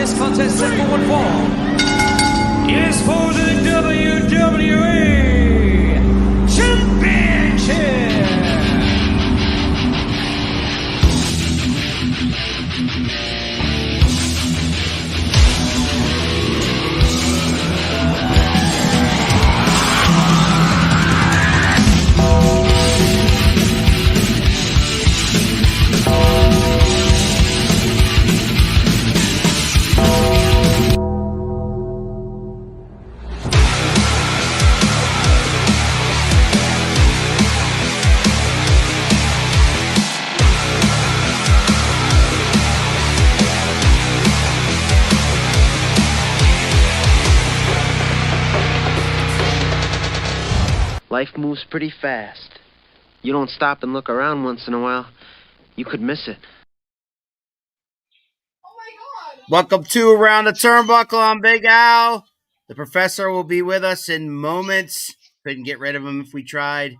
this contest is going for is for the WWE Championship. Life moves pretty fast. You don't stop and look around once in a while, you could miss it. Welcome to Around the Turnbuckle. I'm Big Al. The professor will be with us in moments. Couldn't get rid of him if we tried.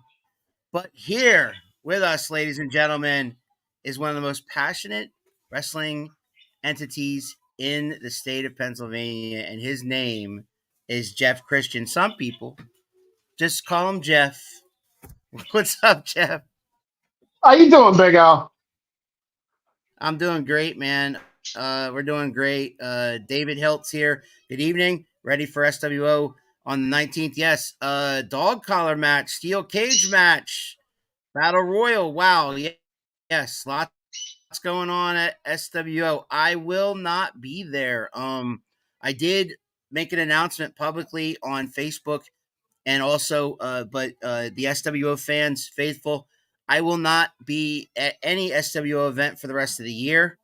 But here with us, ladies and gentlemen, is one of the most passionate wrestling entities in the state of Pennsylvania, and his name is Jeff Christian. Some people just call him Jeff. What's up, Jeff? How you doing, Big Al? I'm doing great, man. We're doing great. David Hiltz here. Good evening. Ready for SWO on the 19th? Yes. Dog collar match, steel cage match, battle royal. Wow. Yes. Lots going on at SWO. I will not be there. I did make an announcement publicly on Facebook. And also, but the SWO fans, faithful, I will not be at any SWO event for the rest of the year.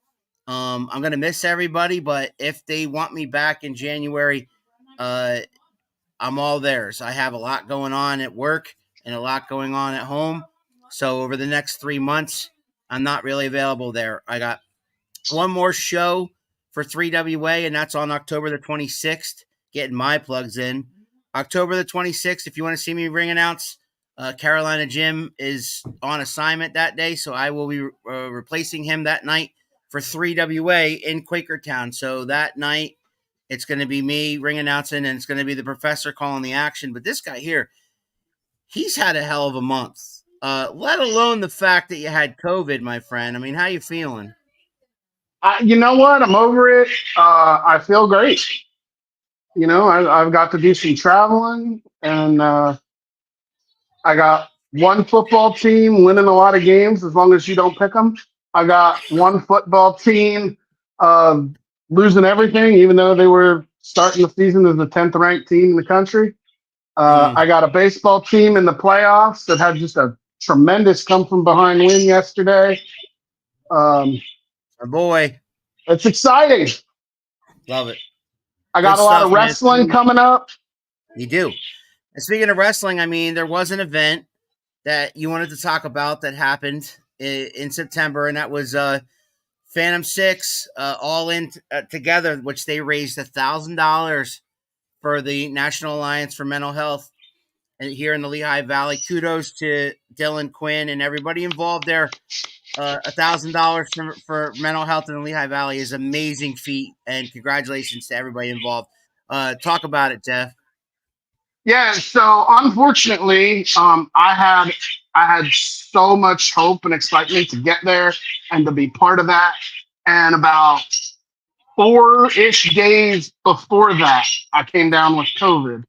I'm going to miss everybody, but if they want me back in January, I'm all theirs. I have a lot going on at work and a lot going on at home. So over the next 3 months, I'm not really available there. I got one more show for 3WA, and that's on October the 26th, getting my plugs in. October the 26th, if you want to see me ring announce, Carolina Jim is on assignment that day, so I will be replacing him that night for 3WA in Quakertown. So that night, it's going to be me ring announcing, and it's going to be the professor calling the action. But this guy here, he's had a hell of a month, let alone the fact that you had COVID, my friend. I mean, how you feeling? You know what? I'm over it. I feel great. You know, I've got to do some traveling, and I got one football team winning a lot of games as long as you don't pick them. I got one football team losing everything, even though they were starting the season as the 10th ranked team in the country. I got a baseball team in the playoffs that had just a tremendous come from behind win yesterday. My boy. It's exciting. Love it. I got a lot of wrestling coming up. You do. And speaking of wrestling, I mean, there was an event that you wanted to talk about that happened in September, and that was Phantom SIX All In Together, which they raised $1,000 for the National Alliance for Mental Health here in the Lehigh Valley. Kudos to Dylan Quinn and everybody involved there. $1,000 for mental health in the Lehigh Valley is an amazing feat, and congratulations to everybody involved. Talk about it, Jeff. Yeah, so unfortunately, I had so much hope and excitement to get there and to be part of that. And about 4-ish days before that, I came down with COVID,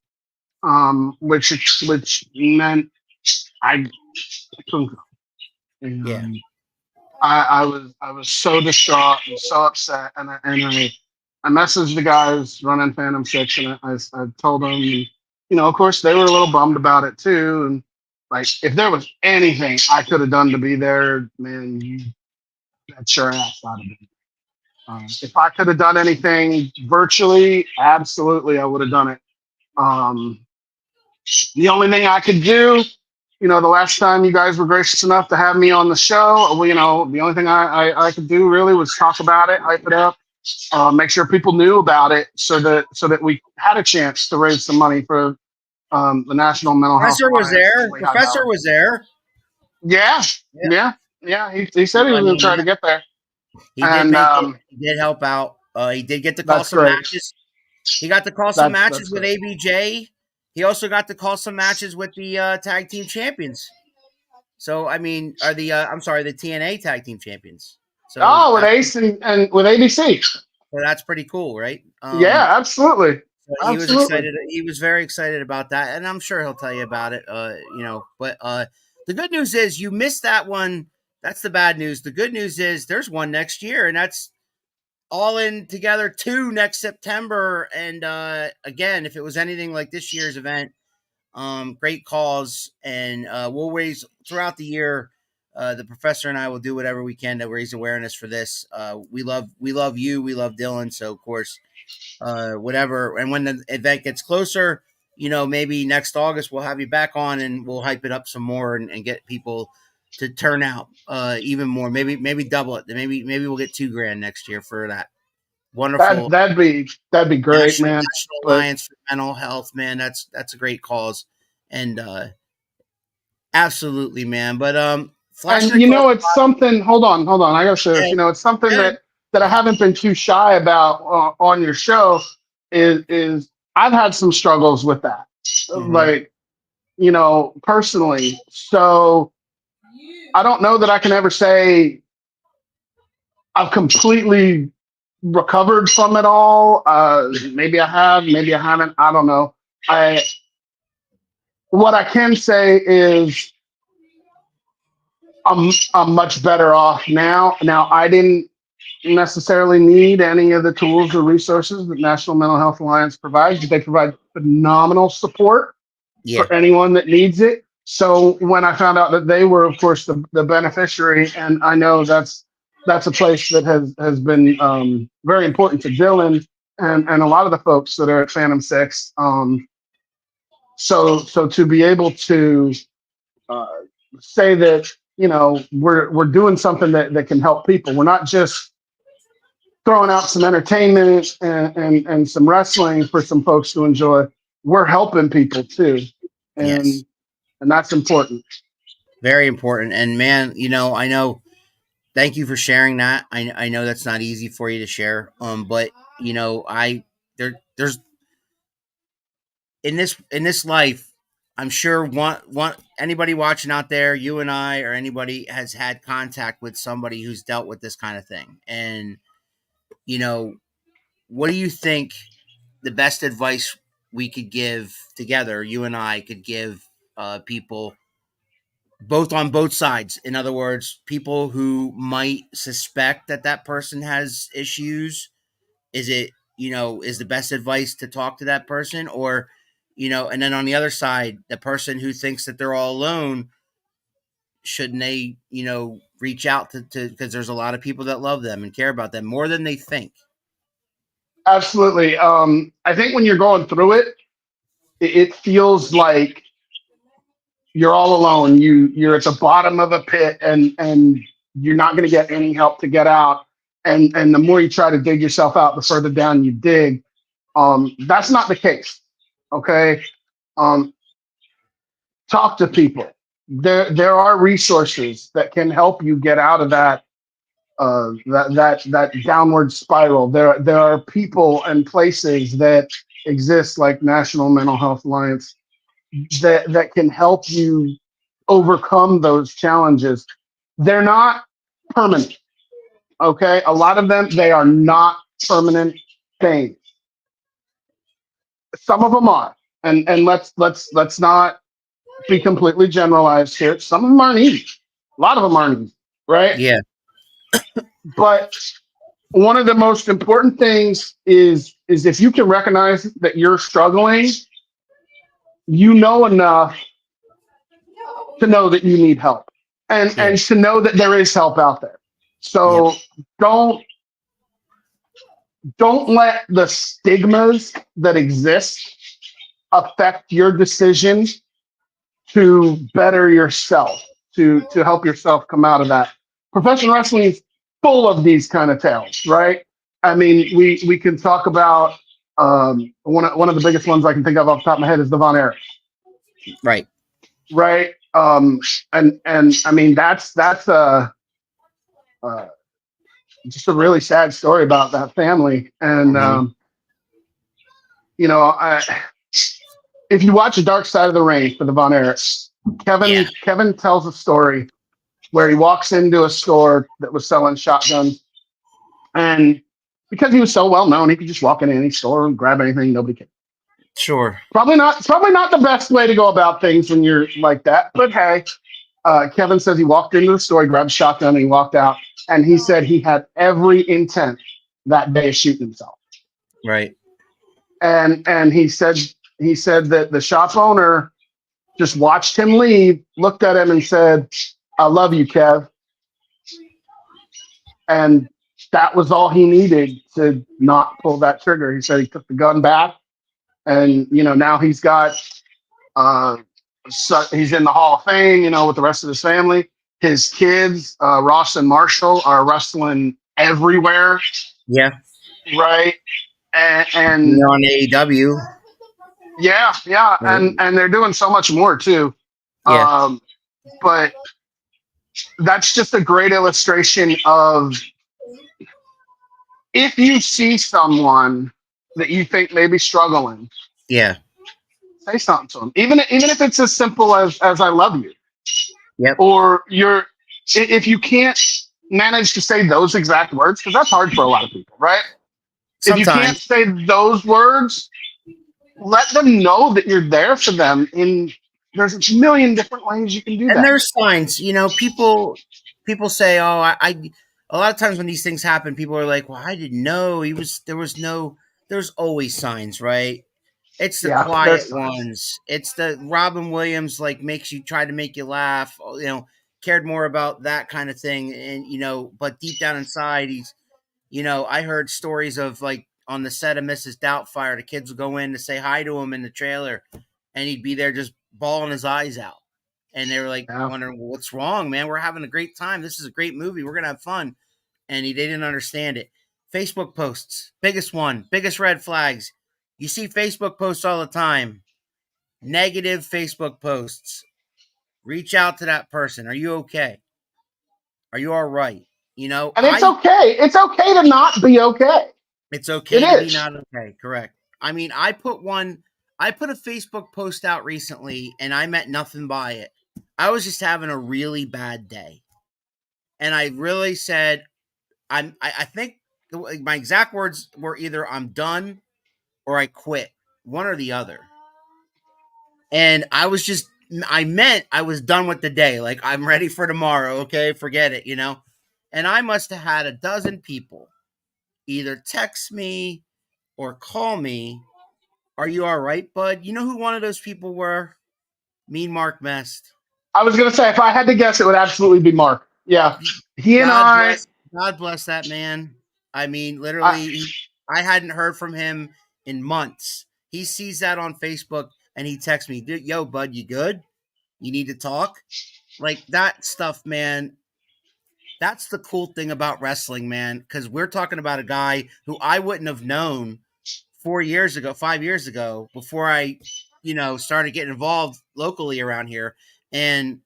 which meant I couldn't go. And, yeah. I was so distraught and so upset, and I messaged the guys running Phantom SIX, and I told them, you know, of course they were a little bummed about it too, and like if there was anything I could have done to be there, man, you bet your ass I'd have been. If I could have done anything virtually, absolutely I would have done it. The only thing I could do, you know, the last time you guys were gracious enough to have me on the show, well, you know, the only thing I could do really was talk about it, hype it up, make sure people knew about it, so that we had a chance to raise some money for the National Mental Health. Professor was there. Professor was there. Yeah. He said he was going to try to get there. He did help out. He did get to call That's some great. matches. He got to call some That's matches with great. ABJ. He also got to call some matches with the tag team champions. So I mean, are the I'm sorry, the TNA tag team champions. So Oh, with Ace and with ABC. that's pretty cool, right? Yeah, absolutely. So he was Absolutely. excited. He was very excited about that, and I'm sure he'll tell you about it. But the good news is you missed that one. That's the bad news. The good news is there's one next year, and that's All In Together 2 next September. And again, if it was anything like this year's event, great cause, and we'll raise throughout the year. The professor and I will do whatever we can to raise awareness for this. We love you. We love Dylan. So of course, whatever. And when the event gets closer, maybe next August we'll have you back on and we'll hype it up some more and get people to turn out even more. Maybe double it. Maybe we'll get $2,000 next year for that That wonderful that'd be great, man. National But Alliance for Mental Health. Man, that's a great cause, and absolutely, man. But and flashing across it's something. Hold on. I gotta say this. the It's something head. that I haven't been too shy about on your show. Is I've had some struggles with that, Mm-hmm. like personally. So I don't know that I can ever say I've completely recovered from it all. Maybe I have, maybe I haven't. I don't know. I What I can say is I'm much better off now. Now I didn't necessarily need any of the tools or resources that National Mental Health Alliance provides. They provide phenomenal support Yeah. for anyone that needs it. So when I found out that they were, of course, the beneficiary, and I know that's a place that has been very important to Dylan and a lot of the folks that are at Phantom SIX. So to be able to uh, say that we're doing something that can help people. We're not just throwing out some entertainment and some wrestling for some folks to enjoy. We're helping people too, Yes. and that's important. Very important. And man, I know. Thank you for sharing that. I know that's not easy for you to share. But I there's in this life, I'm sure one anybody watching out there, you and I, or anybody has had contact with somebody who's dealt with this kind of thing. And you know, what do you think the best advice we could give together, you and I could give people both on both sides? In other words, people who might suspect that person has issues. Is it, is the best advice to talk to that person? Or, and then on the other side, the person who thinks that they're all alone, shouldn't they, reach out to, because there's a lot of people that love them and care about them more than they think. Absolutely. I think when you're going through it, it feels like you're all alone. You're at the bottom of a pit, and you're not going to get any help to get out. And the more you try to dig yourself out, the further down you dig. That's not the case. Okay. Um, Talk to people. There are resources that can help you get out of that downward spiral. There are people and places that exist, like National Mental Health Alliance, that can help you overcome those challenges. They're not permanent. Okay, a lot of them, they are not permanent things. Some of them are, and let's not be completely generalized here. Some of them aren't easy. A lot of them aren't easy, right? Yeah. But one of the most important things is if you can recognize that you're struggling, you know enough to know that you need help, Yeah. and to know that there is help out there. Yep. So don't let the stigmas that exist affect your decision to better yourself, to help yourself come out of that. Professional wrestling is full of these kind of tales, right? I mean, we can talk about one of the biggest ones I can think of off the top of my head is the Von Erich, Right. right? And I mean that's a just a really sad story about that family. And Mhm. you know, if you watch The Dark Side of the Ring for the Von Erichs, Yeah, Kevin tells a story where he walks into a store that was selling shotguns, and because he was so well known, he could just walk in any store and grab anything. Nobody cared. sure. Probably not the best way to go about things when you're like that. But hey, Kevin says he walked into the store, he grabbed a shotgun, and he walked out. And he said he had every intent that day of shooting himself. Right. And he said that the shop owner just watched him leave, looked at him, and said, "I love you, Kev." And that was all he needed to not pull that trigger. He said he took the gun back, and now he's got uh, he's in the Hall of Fame, with the rest of his family. His kids, Ross and Marshall, are wrestling everywhere, Yeah. right? And You're on AEW. yeah, Right. and they're doing so much more too. Yeah. Um, but that's just a great illustration of, if you see someone that you think may be struggling, Yeah. say something to them. Even if it's as simple as "I love you," Yep. or if you can't manage to say those exact words, because that's hard for a lot of people, right? If you can't Sometimes. say those words, let them know that you're there for them. There's a million different ways you can do And that. there's signs, people say, "Oh, I." A lot of times when these things happen, people are like, "Well, I didn't know he was." There was no. There's always signs, right? It's the Yeah, quiet there's signs. ones. It's the Robin Williams, like, makes you try to make you laugh. Cared more about that kind of thing, and but deep down inside, he's. I heard stories of, like, on the set of Mrs. Doubtfire, the kids would go in to say hi to him in the trailer, and he'd be there just bawling his eyes out. And they were like Yeah. wondering, well, what's wrong, man? We're having a great time. This is a great movie. We're gonna have fun. And they didn't understand it. Facebook posts, biggest one, biggest red flags. You see Facebook posts all the time. Negative Facebook posts. Reach out to that person. Are you okay? Are you all right? And it's okay. It's okay to not be okay. It's It okay to be is. not okay. Correct. I mean, I put a Facebook post out recently and I meant nothing by it. I was just having a really bad day. And I really said, I think my exact words were either "I'm done" or "I quit," one or the other. And I meant I was done with the day. Like, I'm ready for tomorrow. Okay, forget it. And I must have had a dozen people either text me or call me. Are you all right, bud? You know who one of those people were? Mean Mark Mest. I was gonna say, if I had to guess, it would absolutely be Mark. Yeah, he and God I. bless. God bless that man. I mean, I literally, I hadn't heard from him in months. He sees that on Facebook and he texts me, "Yo, bud, you good? You need to talk." Like, that stuff, man. That's the cool thing about wrestling, man. Because we're talking about a guy who I wouldn't have known 4 years ago, 5 years ago, before I, started getting involved locally around here. And,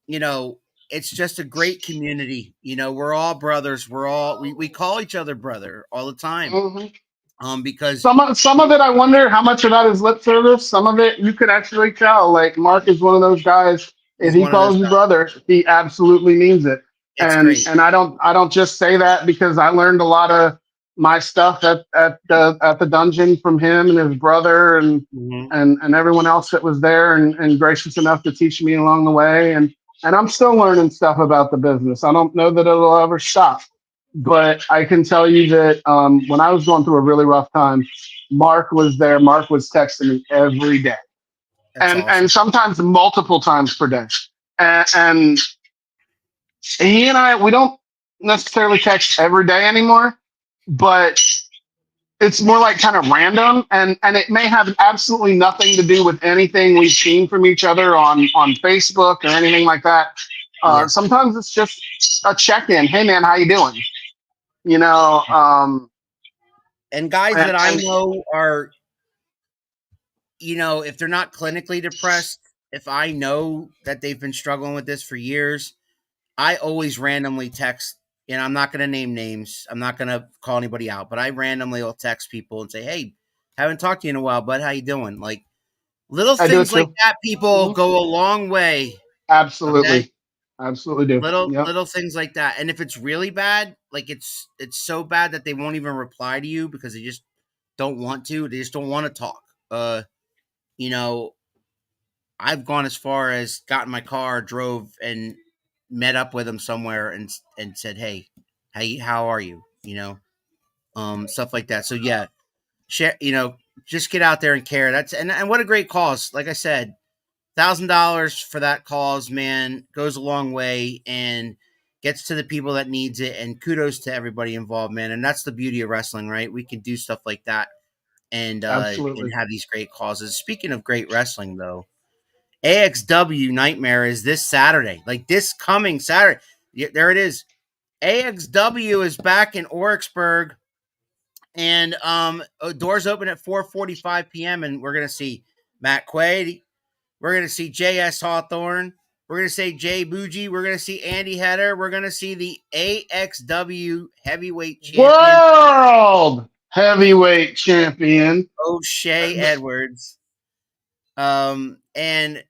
you know, it's just a great community. We're all brothers. We call each other brother all the time. mhm. Because Some of it, I wonder how much of that is lip service. Some of it, you could actually tell. Like, Mark is one of those guys. If he's he one of those calls you guys. brother, he absolutely means it. It's And great. and I don't just say that because I learned a lot of my stuff at the dungeon from him and his brother, and Hmm. and everyone else that was there, and gracious enough to teach me along the way. And I'm still learning stuff about the business. I don't know that it'll ever stop. But I can tell you that when I was going through a really rough time, Mark was there. Mark was texting me every day, That's and awesome. sometimes multiple times per day. And he and I, we don't necessarily text every day anymore, but it's more like kind of random, and it may have absolutely nothing to do with anything we've seen from each other on Facebook or anything like that. Yeah. Sometimes it's just a check-in. Hey man, how you doing? You know, And guys and, that I and know are, if they're not clinically depressed, if I know that they've been struggling with this for years, I always randomly text I'm not going to name names. I'm not going to call anybody out, but I randomly will text people and say, "Hey, haven't talked to you in a while, bud. How you doing?" Like little I do it things like too. that, people Hmm. go a long way. Okay, Absolutely. Absolutely do. Yep. little things like that. And if it's really bad, like it's so bad that they won't even reply to you because they just don't want to. They just don't want to talk. You know, I've gone as far as got in my car, drove, and met up with them somewhere and said, "Hey, how are you?" Stuff like that. So yeah, share. Just get out there and care. That's and what a great cause. Like I said, $1,000 for that cause, man, goes a long way and gets to the people that needs it. And kudos to everybody involved, man. And that's the beauty of wrestling, right? We can do stuff like that and Absolutely. have these great causes. Speaking of great wrestling, though, AXW Nightmare is this Saturday, like this coming Saturday. Yeah, there it is. AXW is back in Oryxburg, and doors open at 4:45 p.m. and we're gonna see Matt Quaid. We're gonna see J.S. Hawthorne. We're gonna see Jay Bougie. We're gonna see Andy Header. We're gonna see the AXW Heavyweight Champion World heavyweight champion. O'Shea Edwards. And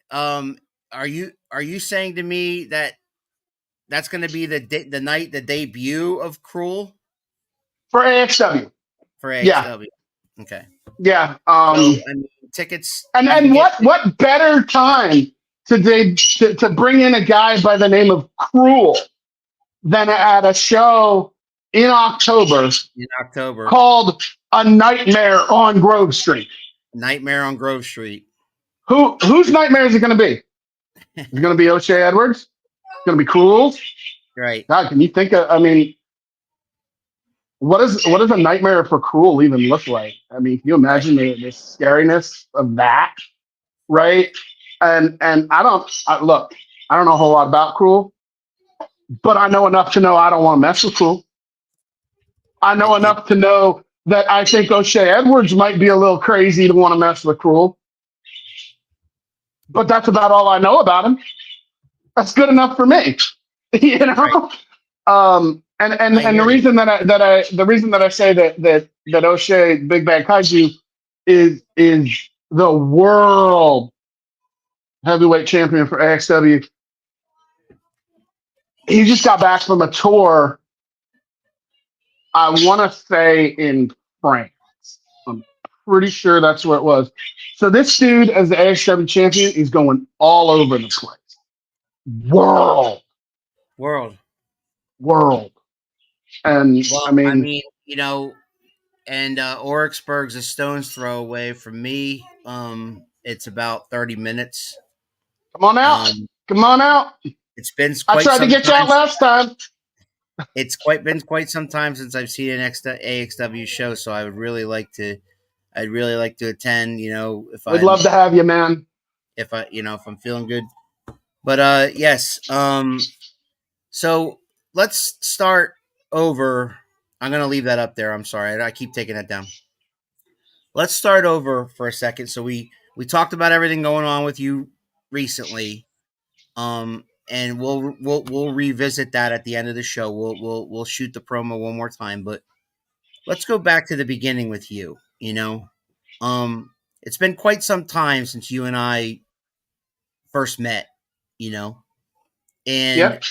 um, are you saying to me that that's going to be the night the debut of Cruel For AXW. for Yeah. AXW? Okay, Yeah. so I mean, tickets you can And get. what better time to bring in a guy by the name of Cruel than at a show in October In October. called A Nightmare on Grove Street. Nightmare on Grove Street. Whose nightmare is it going to be? Is it going to be O'Shea Edwards? It's going to be Cruel? Right. God, can you think of? I mean, what does a nightmare for Cruel even look like? I mean, can you Right. imagine the scariness of that? Right? And look. I don't know a whole lot about Cruel, but I know enough to know I don't want to mess with Cruel. I know It, enough to know that I think O'Shea Edwards might be a little crazy to want to mess with Cruel, but that's about all I know about him. That's good enough for me, you right. know. And I and the hear you. reason that I say that O'Shea Big Bad Kaiju is the world heavyweight champion for AXW. He just got back from a tour. I want to say in France. I'm pretty sure that's where it was. So this dude, as the AXW champion, is going all over the place. World, World. world, and I Well, I mean, mean, and Oryxburg's a stone's throw away from me. It's about 30 minutes. come on out, Um, come on out. it's been I quite tried to some get you time. out last time. It's quite some time since I've seen an AXW show, so I'd really like to attend. We'd love to have you, man. If I'm feeling good. But yes. So let's start over. I'm gonna leave that up there. I'm sorry. I keep taking that down. Let's start over for a second. So we talked about everything going on with you recently. And we'll revisit that at the end of the show. We'll shoot the promo one more time, but let's go back to the beginning with you. It's been quite some time since you and I first met. You know, and Yep.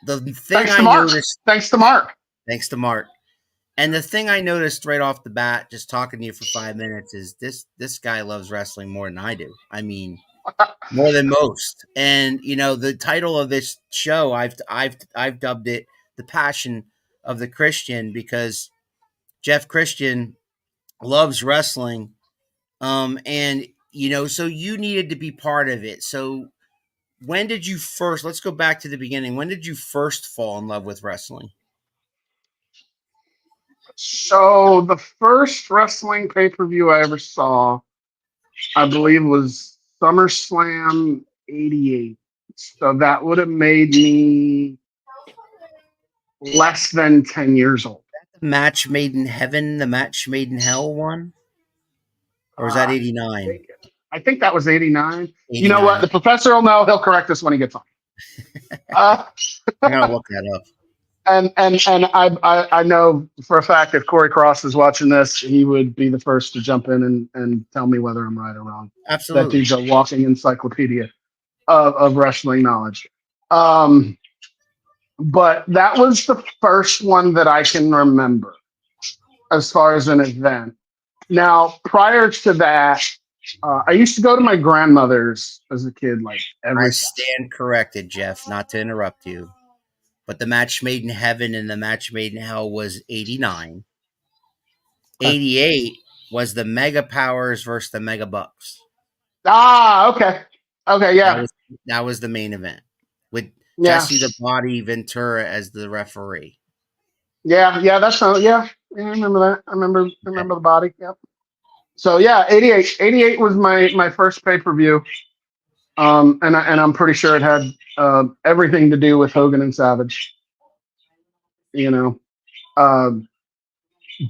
the thing Thanks to I Mark. noticed, Thanks to Mark. thanks to Mark, and the thing I noticed right off the bat, just talking to you for 5 minutes, is this guy loves wrestling more than I do. I mean, more than most. And the title of this show, I've dubbed it "The Passion of the Christian" because Jeff Christian loves wrestling. And so you needed to be part of it. So when did you first? Let's go back to the beginning. When did you first fall in love with wrestling? So the first wrestling pay-per-view I ever saw, I believe, was SummerSlam '88. So that would have made me less than 10 years old. The Match Made in Heaven, the Match Made in Hell one, or was that Uh, I 89? think I think that was '89. You know 89. what? The professor will know. He'll correct us when he gets on. Uh, I'm gonna look that up. I know for a fact if Corey Cross is watching this, he would be the first to jump in and tell me whether I'm right or wrong. That Absolutely. dude's a walking encyclopedia of wrestling knowledge. Um, but that was the first one that I can remember as far as an event. Now, prior to that, I used to go to my grandmother's as a kid, like I every Saturday. stand corrected, Jeff, not to interrupt you. But the match made in heaven and the match made in hell was 89. Okay. 88 was the Mega Powers versus the Mega Bucks. Ah, okay. Okay, That yeah. was that was the main event with Yeah. Jesse the Body Ventura as the referee. Yeah, that's not, yeah, I remember that. I remember the body. Yep. So yeah, 88 was my first pay-per-view. And I'm pretty sure it had everything to do with Hogan and Savage, you know. Um,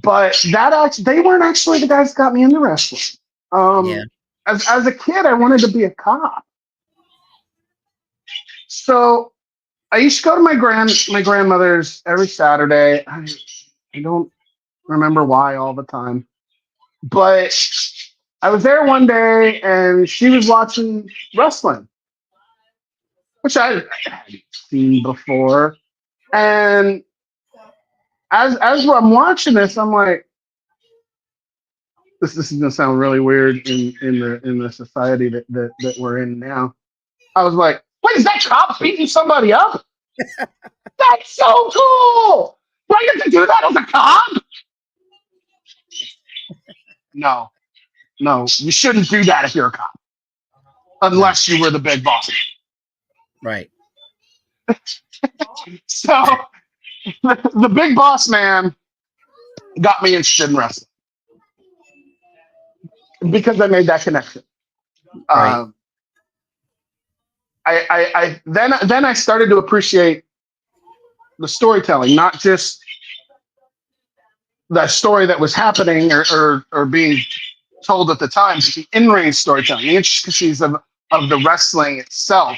but they weren't actually the guys that got me into wrestling. Yeah. As a kid, I wanted to be a cop. So I used to go to my grandmother's every Saturday. I don't remember why all the time, but I was there one day and she was watching wrestling, which I hadn't seen before. And as I'm watching this, I'm like, this is gonna sound really weird in the society that we're in now. I was like, wait, is that cop beating somebody up? That's so cool. Do I get to do that as a cop? No, you shouldn't do that if you're a cop, unless you were the big boss. Right. So the big boss man got me interested in wrestling because I made that connection. Right. I then I started to appreciate the storytelling, not just the story that was happening or being told at the time, but the in-ring storytelling, the intricacies of the wrestling itself.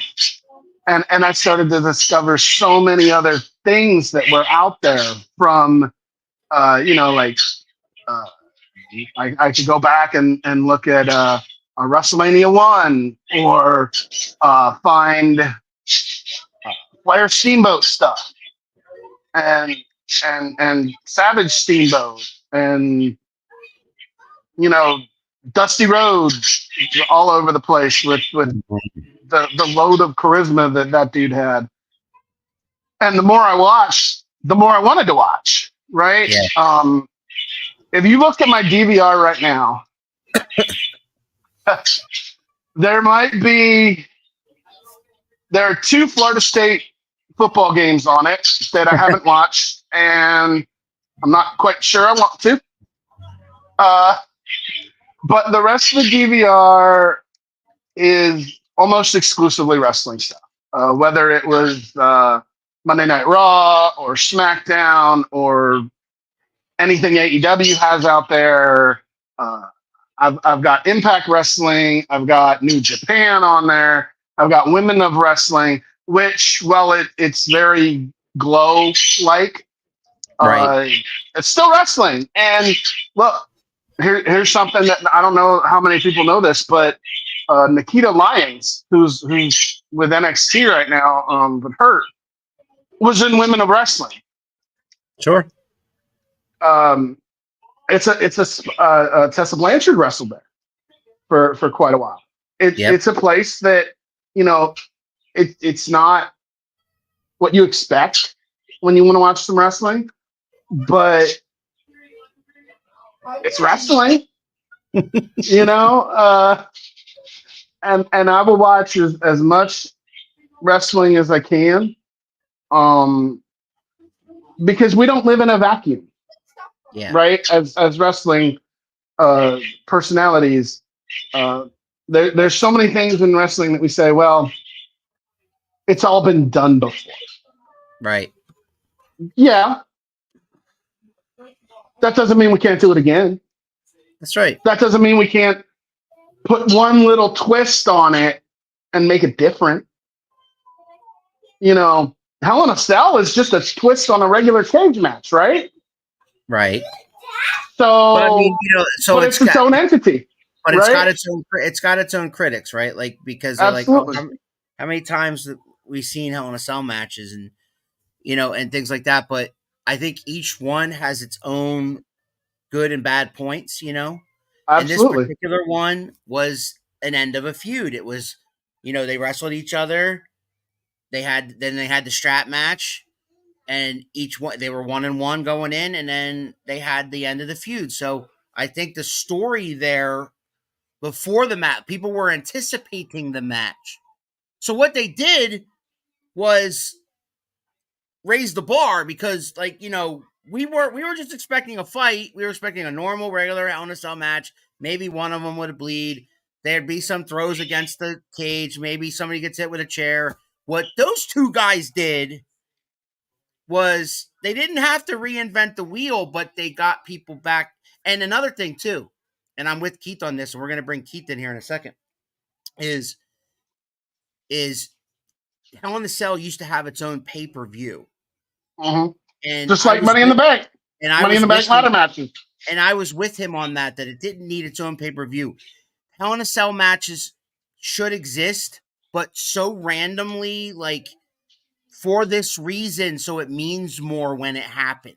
And I started to discover so many other things that were out there from, like I could go back and look at a WrestleMania 1 or find Flair Steamboat stuff and Savage Steamboat and Dusty Rhodes all over the place with the load of charisma that dude had. And the more I watched, the more I wanted to watch. Right? Yeah. If you look at my DVR right now, there are 2 Florida State football games on it that I haven't watched, and I'm not quite sure I want to. But the rest of the DVR is almost exclusively wrestling stuff. Whether it was Monday Night Raw or SmackDown or anything AEW has out there. I've got Impact Wrestling. I've got New Japan on there. I've got Women of Wrestling, which, well, it's very glow-like. Right. It's still wrestling. And look, here's something that I don't know how many people know this, but Nikita Lyons, who's with NXT right now, but hurt, was in Women of Wrestling. Sure. It's a Tessa Blanchard wrestled there for quite a while. It's a place that it's not what you expect when you want to watch some wrestling, but it's wrestling. And I will watch as much wrestling as I can, because we don't live in a vacuum. Yeah. Right? As wrestling personalities, there's so many things in wrestling that we say, well, it's all been done before. Right. Yeah. That doesn't mean we can't do it again. That's right. That doesn't mean we can't put one little twist on it and make it different. Hell in a Cell is just a twist on a regular cage match, right? Right. But I mean, So, so but it's it's its got, own entity, but right? it's got its own critics, right? Like because they're like, oh, Absolutely, how many times have we seen Hell in a Cell matches and and things like that. But I think each one has its own good and bad points, And this absolutely. particular one was an end of a feud. It was, they wrestled each other. They had the strap match, and each one they were 1-1 going in, and then they had the end of the feud. So I think the story there before the match, people were anticipating the match. So what they did was raise the bar because, we were just expecting a fight. We were expecting a normal, regular Hell in a Cell match. Maybe one of them would bleed. There'd be some throws against the cage. Maybe somebody gets hit with a chair. What those two guys did was they didn't have to reinvent the wheel, but they got people back. And another thing too, and I'm with Keith on this, and we're going to bring Keith in here in a second, is Hell in a Cell used to have its own pay-per-view. hmm And Just like Money in the Bank, I Money in was the Bank with him, ladder matches. and I was with him on that it didn't need its own pay-per-view. Hell in a Cell matches should exist, but so randomly, like for this reason, so it means more when it happens.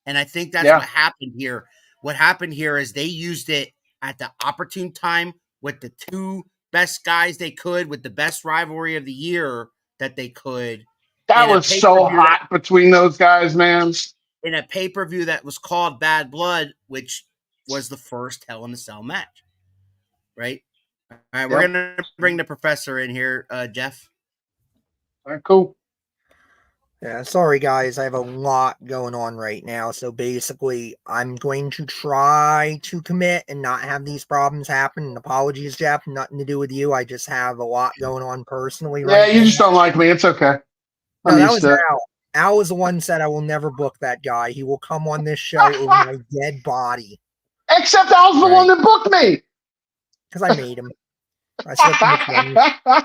And I think that's Yeah, what happened here. What happened here is they used it at the opportune time with the two best guys they could, with the best rivalry of the year that they could, that in a was so pay-per-view that hot between those guys, man. was called Bad Blood, which was the first Hell in a Cell match. Right? All right, we're Yep. gonna bring the professor in here, Jeff. All right, cool. Yeah, sorry guys, I have a lot going on right now. So basically, I'm going to try to commit and not have these problems happen. And apologies, Jeff, nothing to do with you. I just have a lot going on personally Yeah, right you now. just don't like me. It's okay. No, I'm that used was to it. Al. Al was the one said I will never book that guy. He will come on this show over my dead body. Except I was the one that booked me. Because I made him. I slipped him a 20.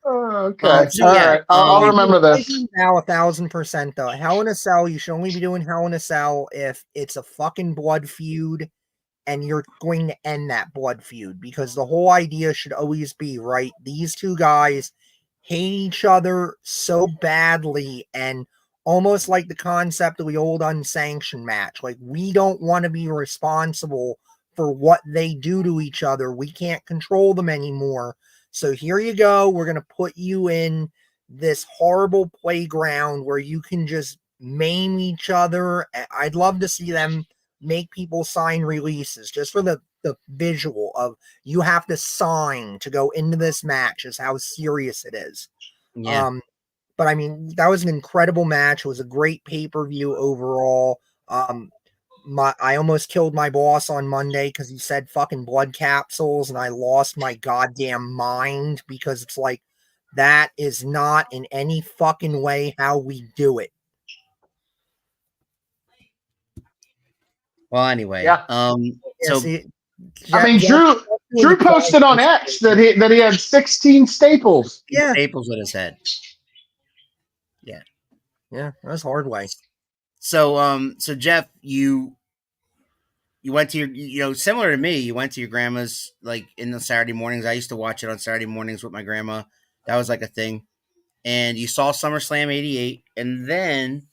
Okay. So, All yeah, right. I'll remember this. Now 1,000% though. Hell in a Cell, you should only be doing Hell in a Cell if it's a fucking blood feud and you're going to end that blood feud, because the whole idea should always be, right, these two guys hate each other so badly, and almost like the concept of the old unsanctioned match. Like, we don't want to be responsible for what they do to each other. We can't control them anymore. So here you go. We're going to put you in this horrible playground where you can just maim each other. I'd love to see them make people sign releases just for the visual of you have to sign to go into this match, is how serious it is. Yeah. But I mean, that was an incredible match. It was a great pay-per-view overall. I almost killed my boss on Monday because he said fucking blood capsules, and I lost my goddamn mind, because it's like, that is not in any fucking way how we do it. Well, anyway, Yeah. so See, I mean, Drew posted on X that he had 16 staples. Yeah. staples with his head. Yeah, that was hard way. So, so Jeff, you went to your, similar to me, you went to your grandma's like in the Saturday mornings. I used to watch it on Saturday mornings with my grandma. That was like a thing. And you saw SummerSlam '88, and then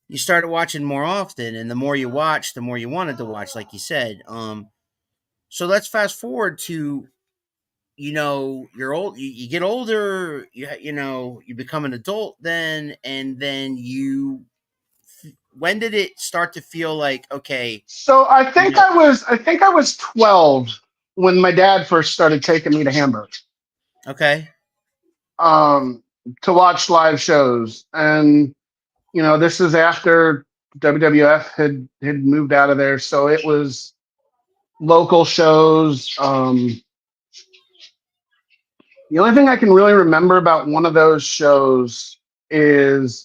you started watching more often. And the more you watched, the more you wanted to watch, like you said. So let's fast forward to, you're old. You get older. You become an adult then, and then when did it start to feel like, okay? So I think I was 12 when my dad first started taking me to Hamburg. Okay. To watch live shows, and this is after WWF had moved out of there, so it was local shows. The only thing I can really remember about one of those shows is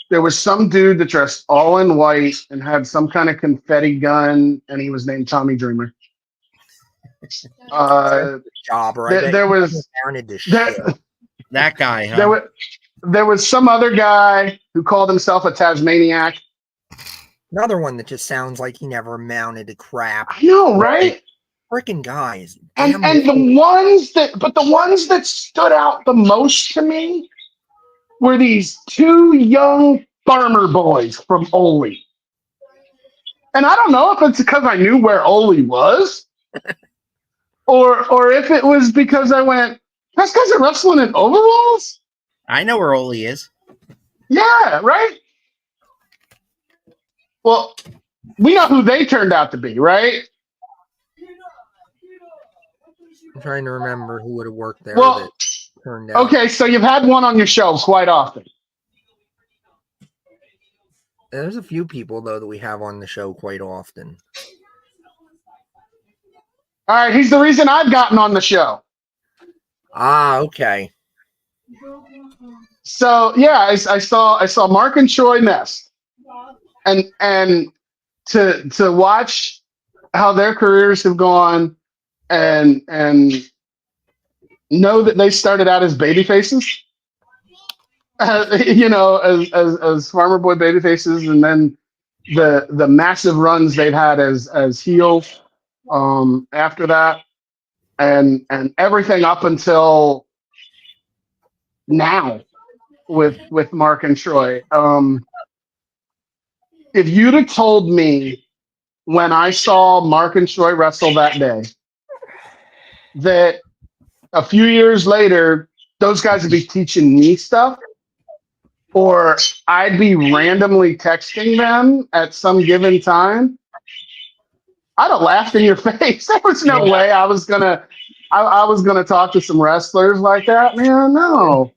there was some dude that dressed all in white and had some kind of confetti gun, and he was named Tommy Dreamer. Jobber. There was to That guy, huh? There was some other guy who called himself a Tasmaniac. Another one that just sounds like he never amounted to crap. I know, right? Freaking guys. And the ones that stood out the most to me were these two young farmer boys from Ole. And I don't know if it's because I knew where Ole was, or if it was because I went, those guys are wrestling in overalls? I know where Ole is. Yeah, right? Well, we know who they turned out to be, right? I'm trying to remember who would have worked there Well, that turned out. okay, so you've had one on your shelves quite often. There's a few people, though, that we have on the show quite often. All right, he's the reason I've gotten on the show. Ah, okay. So yeah, I saw Mark and Troy Nest, and to watch how their careers have gone, and know that they started out as baby faces, as farmer boy baby faces, and then the massive runs they've had as heels after that, and everything up until now with Mark and Troy. If you'd have told me when I saw Mark and Troy wrestle that day that a few years later those guys would be teaching me stuff, or I'd be randomly texting them at some given time, I'd have laughed in your face. There was no way I was gonna talk to some wrestlers like that, man. No.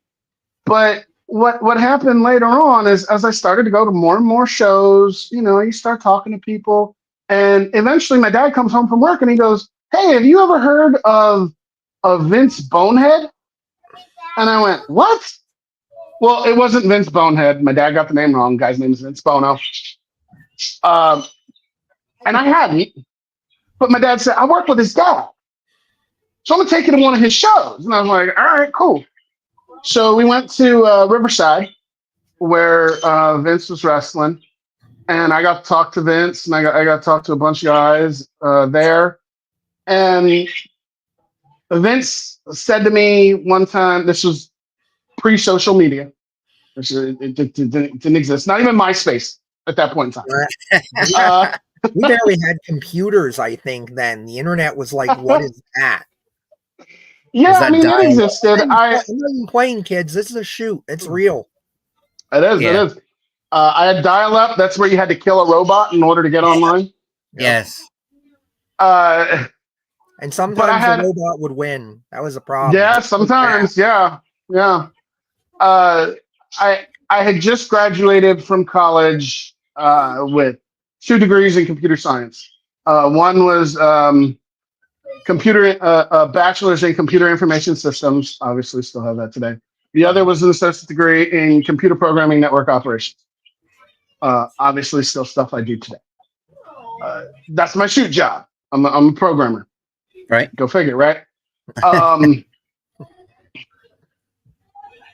But what happened later on is, as I started to go to more and more shows, you start talking to people, and eventually my dad comes home from work and he goes, "Hey, have you ever heard of Vince Bonehead?" And I went, "What?" Well, it wasn't Vince Bonehead. My dad got the name wrong. The guy's name is Vince Bono. And I hadn't. But my dad said, "I work with his dad, so I'm going to take you to one of his shows." And I was like, "All right, cool." So we went to Riverside, where Vince was wrestling. And I got to talk to Vince, and I got to talk to a bunch of guys there. And Vince said to me one time, this was pre-social media. It didn't exist. Not even MySpace at that point in time. We barely had computers, I think, then. The internet was like, what is that? Yeah, I mean, it existed. I'm not even playing, kids. This is a shoot. It's real. It is. Yeah. It is. I had dial-up. That's where you had to kill a robot in order to get online. Yes. And sometimes the robot would win. That was a problem. Yeah, sometimes. Yeah. I had just graduated from college with 2 degrees in computer science. One was a bachelor's in computer information systems. Obviously, still have that today. The other was an associate degree in computer programming network operations. Obviously, still stuff I do today. That's my shoot job. I'm a programmer. Right. Go figure, right?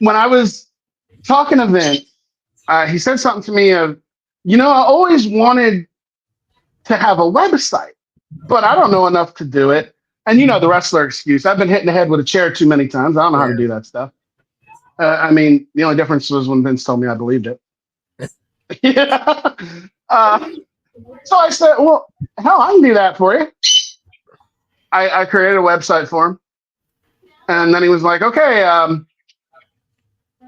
When I was talking to Vince, he said something to me of, I always wanted to have a website, but I don't know enough to do it. And the wrestler excuse, I've been hitting the head with a chair too many times. I don't know how to do that stuff. I mean, the only difference was when Vince told me I believed it. Yeah. So I said, well, hell, I can do that for you. I created a website for him. And then he was like, okay,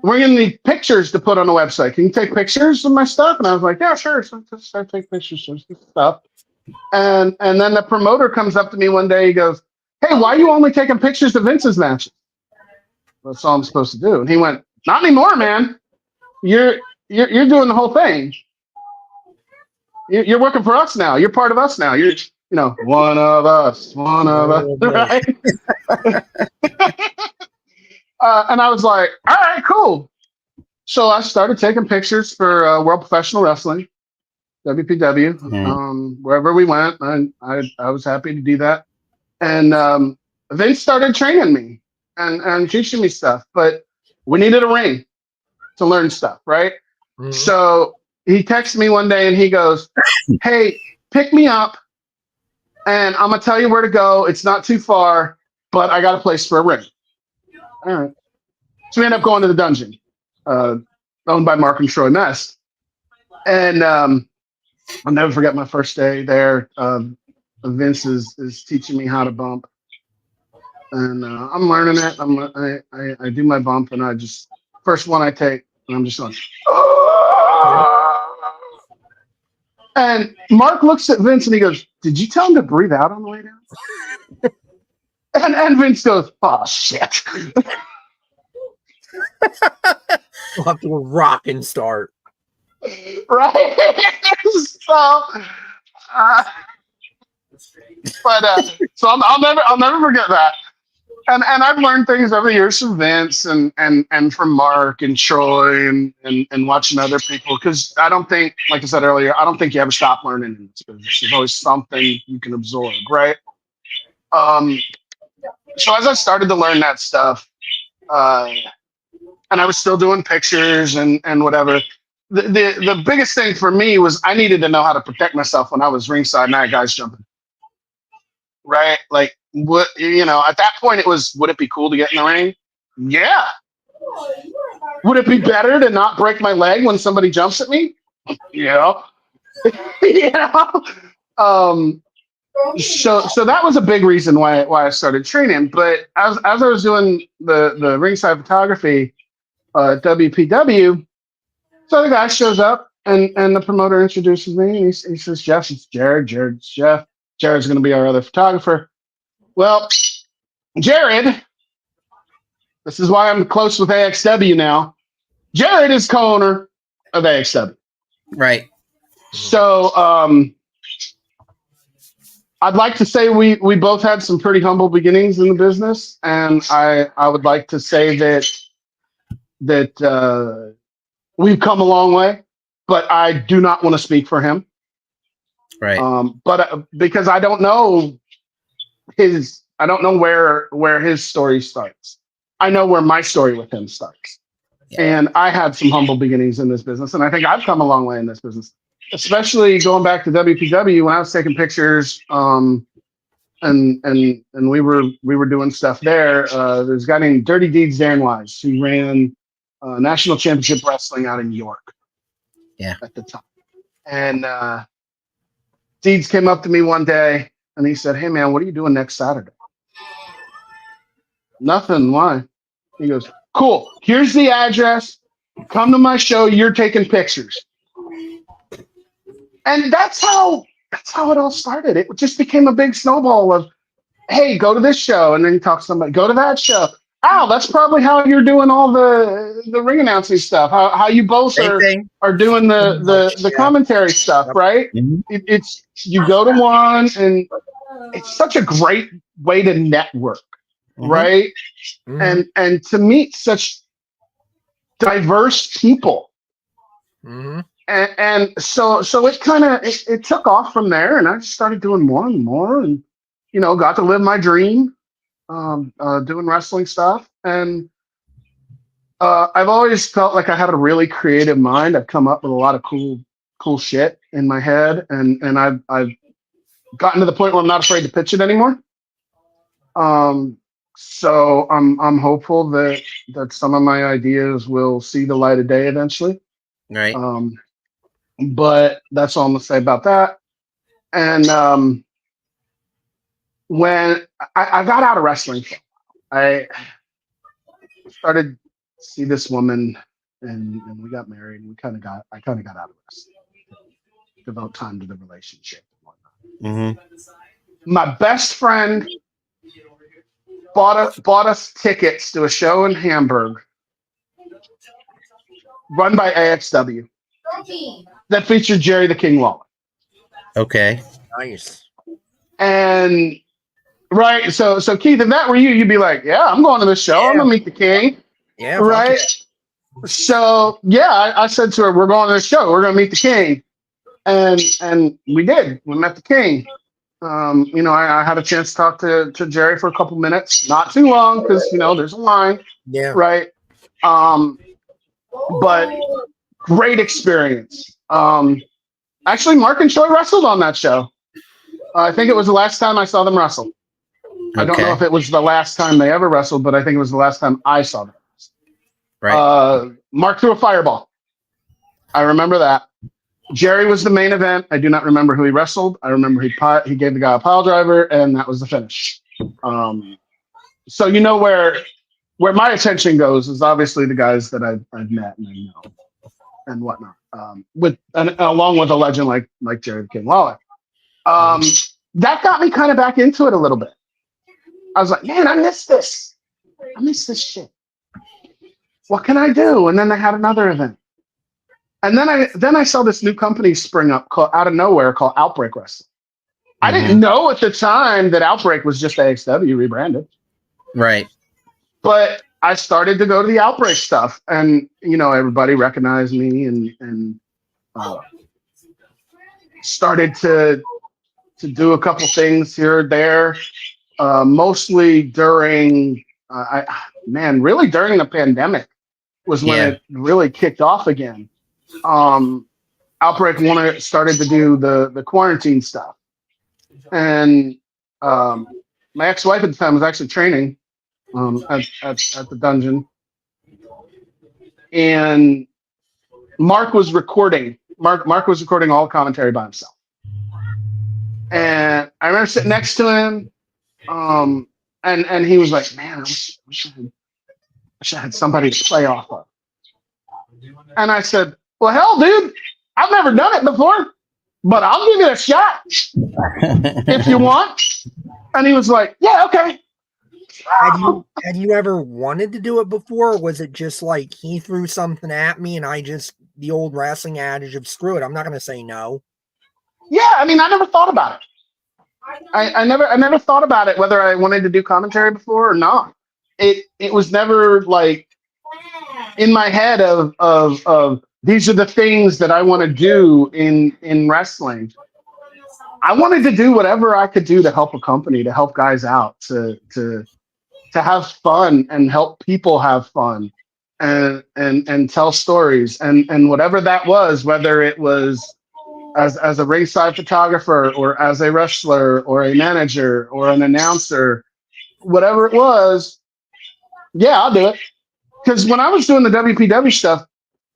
we're going to need pictures to put on the website. Can you take pictures of my stuff? And I was like, yeah, sure. So just start taking pictures of stuff. And then the promoter comes up to me one day. He goes, hey, why are you only taking pictures of Vince's matches? That's all I'm supposed to do. And he went, not anymore, man. You're doing the whole thing. You're working for us now. You're part of us now. You're, one of us, right? And I was like, all right, cool. So I started taking pictures for World Professional Wrestling, WPW, wherever we went. I was happy to do that. And Vince started training me and teaching me stuff. But We needed a ring to learn stuff, right? Mhm. So he texts me one day and he goes, "Hey, pick me up, and I'm gonna tell you where to go. It's not too far, but I got a place for a ring." All right. So we end up going to the dungeon, owned by Mark and Troy Mest, and I'll never forget my first day there. Vince is teaching me how to bump, and I'm learning it. I do my bump, and I just first one I take, and I'm just going. And Mark looks at Vince and he goes, "Did you tell him to breathe out on the way down?" and Vince goes, "Oh shit." We'll have to go rock and start. Right? So, so I'll never forget that. And I've learned things over the years from Vince and from Mark and Troy and watching other people, because I don't think, like I said earlier, I don't think you ever stop learning in this business. There's always something you can absorb, right? So as I started to learn that stuff, and I was still doing pictures and whatever, the biggest thing for me was I needed to know how to protect myself when I was ringside and I had guys jumping. Right? Like, what, at that point it was, would it be cool to get in the ring? Yeah. Would it be better to not break my leg when somebody jumps at me? Yeah. So that was a big reason why I started training. But as I was doing the ringside photography at WPW, so the guy shows up and the promoter introduces me and he says, "Jeff, it's Jared. Jared's Jeff. Jared's going to be our other photographer." Well, Jared, this is why I'm close with AXW now. Jared is co-owner of AXW. Right. So I'd like to say we both had some pretty humble beginnings in the business, and I would like to say that we've come a long way, but I do not want to speak for him. Right. But because I don't know where his story starts. I know where my story with him starts. Yeah. And I had some humble beginnings in this business, and I think I've come a long way in this business, especially going back to WPW when I was taking pictures, and we were doing stuff there. There's a guy named Dirty Deeds Darren Wise who ran National Championship Wrestling out in New York. Yeah. At the time. And Deeds came up to me one day and he said, "Hey man, what are you doing next Saturday?" "Nothing. Why?" He goes, "Cool. Here's the address. Come to my show. You're taking pictures." And that's how it all started. It just became a big snowball of, "Hey, go to this show," and then you talk to somebody, "Go to that show." "Oh, that's probably how you're doing all the ring announcing stuff. How you both are doing the commentary stuff, right?" Mm-hmm. It's you go to one, and it's such a great way to network, Mm-hmm. right? Mhm. And to meet such diverse people. Mm-hmm. And so it kind of it took off from there, and I just started doing more and more, and got to live my dream, doing wrestling stuff. And I've always felt like I had a really creative mind. I've come up with a lot of cool shit in my head, and I've gotten to the point where I'm not afraid to pitch it anymore. So I'm hopeful that some of my ideas will see the light of day eventually. Right. But that's all I'm gonna say about that. And when I got out of wrestling, I started to see this woman, and we got married, and I kind of got out of wrestling, devote time to the relationship and whatnot. Mm-hmm. My best friend bought us tickets to a show in Hamburg run by AXW that featured Jerry the King Lawler. Okay. Nice. And right, so Keith, if that were you, you'd be like, "Yeah, I'm going to this show. I'm gonna meet the King." Yeah. Right. So yeah, I said to her, "We're going to this show. We're gonna meet the King," and we did. We met the King. I had a chance to talk to Jerry for a couple minutes, not too long, because there's a line. Yeah. Right. But great experience. Actually, Mark and Troy wrestled on that show. I think it was the last time I saw them wrestle. I don't know if it was the last time they ever wrestled, but I think it was the last time I saw them. Right. Mark threw a fireball. I remember that. Jerry was the main event. I do not remember who he wrestled. I remember he gave the guy a pile driver, and that was the finish. So you know where my attention goes is obviously the guys that I've met and I know and whatnot. Along with a legend like Jerry the King Lawler. That got me kind of back into it a little bit. I was like, man, I miss this. I miss this shit. What can I do? And then they had another event. And then I saw this new company spring up out of nowhere called Outbreak Wrestling. I didn't know at the time that Outbreak was just AXW rebranded. Right. But I started to go to the Outbreak stuff, and everybody recognized me and started to do a couple things here or there. Mostly during really during the pandemic was when it really kicked off again. Outbreak started to do the quarantine stuff, and my ex-wife at the time was actually training at the dungeon, and Mark was recording. Mark was recording all the commentary by himself, and I remember sitting next to him, and he was like, "Man, I wish I had somebody to play off of." And I said, "Well, hell, dude, I've never done it before, but I'll give it a shot if you want." And he was like, "Yeah, okay." Had you ever wanted to do it before? Or was it just like he threw something at me and the old wrestling adage of screw it, I'm not going to say no? Yeah, I mean, I never thought about it. I never thought about it whether I wanted to do commentary before or not. It was never like in my head of these are the things that I want to do in wrestling. I wanted to do whatever I could do to help a company, to help guys out, to have fun and help people have fun and tell stories and whatever that was, whether it was as a ringside photographer or as a wrestler or a manager or an announcer, whatever it was, yeah, I'll do it. Because when I was doing the WPW stuff,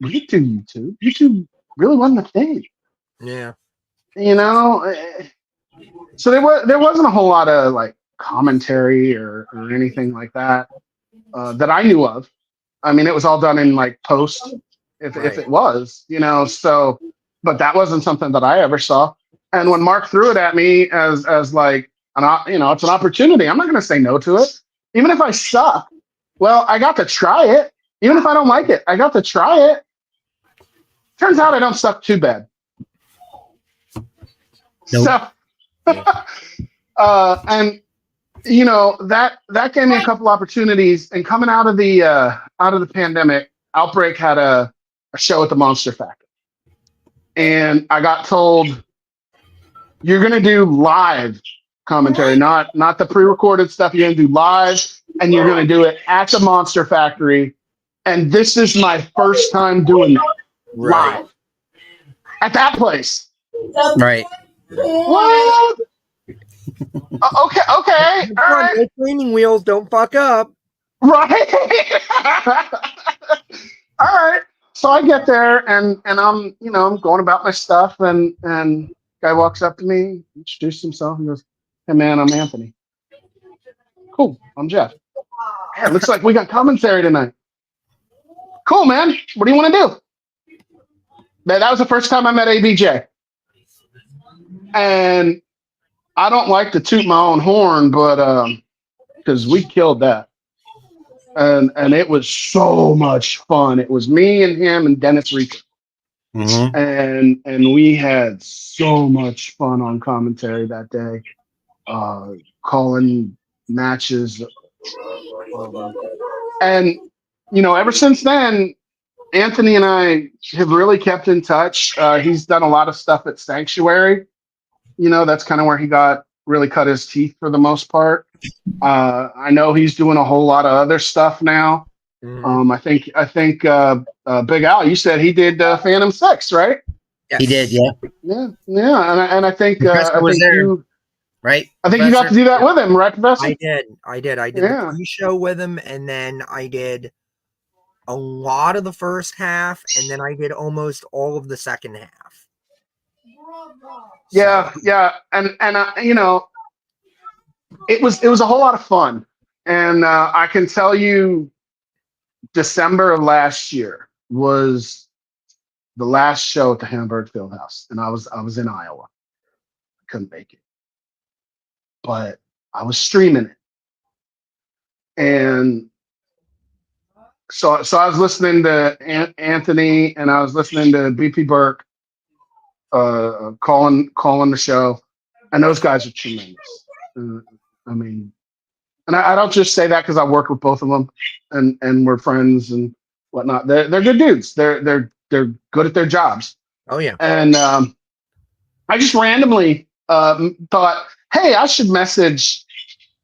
we did do YouTube. YouTube really wasn't a thing. Yeah. So there wasn't a whole lot of like commentary or anything like that that I knew of. I mean, it was all done in like post, if it was, so, but that wasn't something that I ever saw. And when Mark threw it at me as like, it's an opportunity, I'm not going to say no to it. Even if I suck, well, I got to try it. Even if I don't like it, I got to try it. Turns out I don't suck too bad. Nope. So, and that gave me a couple opportunities. And coming out of the pandemic, Outbreak had a show at the Monster Factory, and I got told, "You're gonna do live commentary, not the pre-recorded stuff. You're gonna do live, and you're gonna do it at the Monster Factory." And this is my first time doing that live at that place. Right. What? Okay. All right. No training wheels. Don't fuck up. Right. All right. So I get there and I'm going about my stuff and guy walks up to me, introduces himself, and goes, "Hey man, I'm Anthony." "Cool, I'm Jeff." "Hey, looks like we got commentary tonight." "Cool, man. What do you want to do?" Man, that was the first time I met ABJ. And I don't like to toot my own horn, but because we killed that. And it was so much fun. It was me and him and Dennis Rico. And we had so much fun on commentary that day, calling matches. And ever since then, Anthony and I have really kept in touch. He's done a lot of stuff at Sanctuary. That's kind of where he really cut his teeth for the most part. I know he's doing a whole lot of other stuff now. Mhm. I think Big Al, you said he did Phantom SIX, right? He did, Yes. yeah. Yeah, and I think Professor was there, right? I think you got Professor? to do that with him, right, Professor? I did. I did the Yeah. pre-show with him, and then I did a lot of the first half, and then I did almost all of the second half. So Yeah, and you know, it was a whole lot of fun, and I can tell you, December of last year was the last show at the Hamburg Fieldhouse, and I was in Iowa. I couldn't make it, but I was streaming it, and so I was listening to Anthony, and I was listening to BP Burke, calling the show, and those guys are tremendous. Uh, I mean, and I don't just say that because I work with both of them, and we're friends and whatnot. They're good dudes. They're good at their jobs. oh yeah. And I just randomly thought, hey, I should message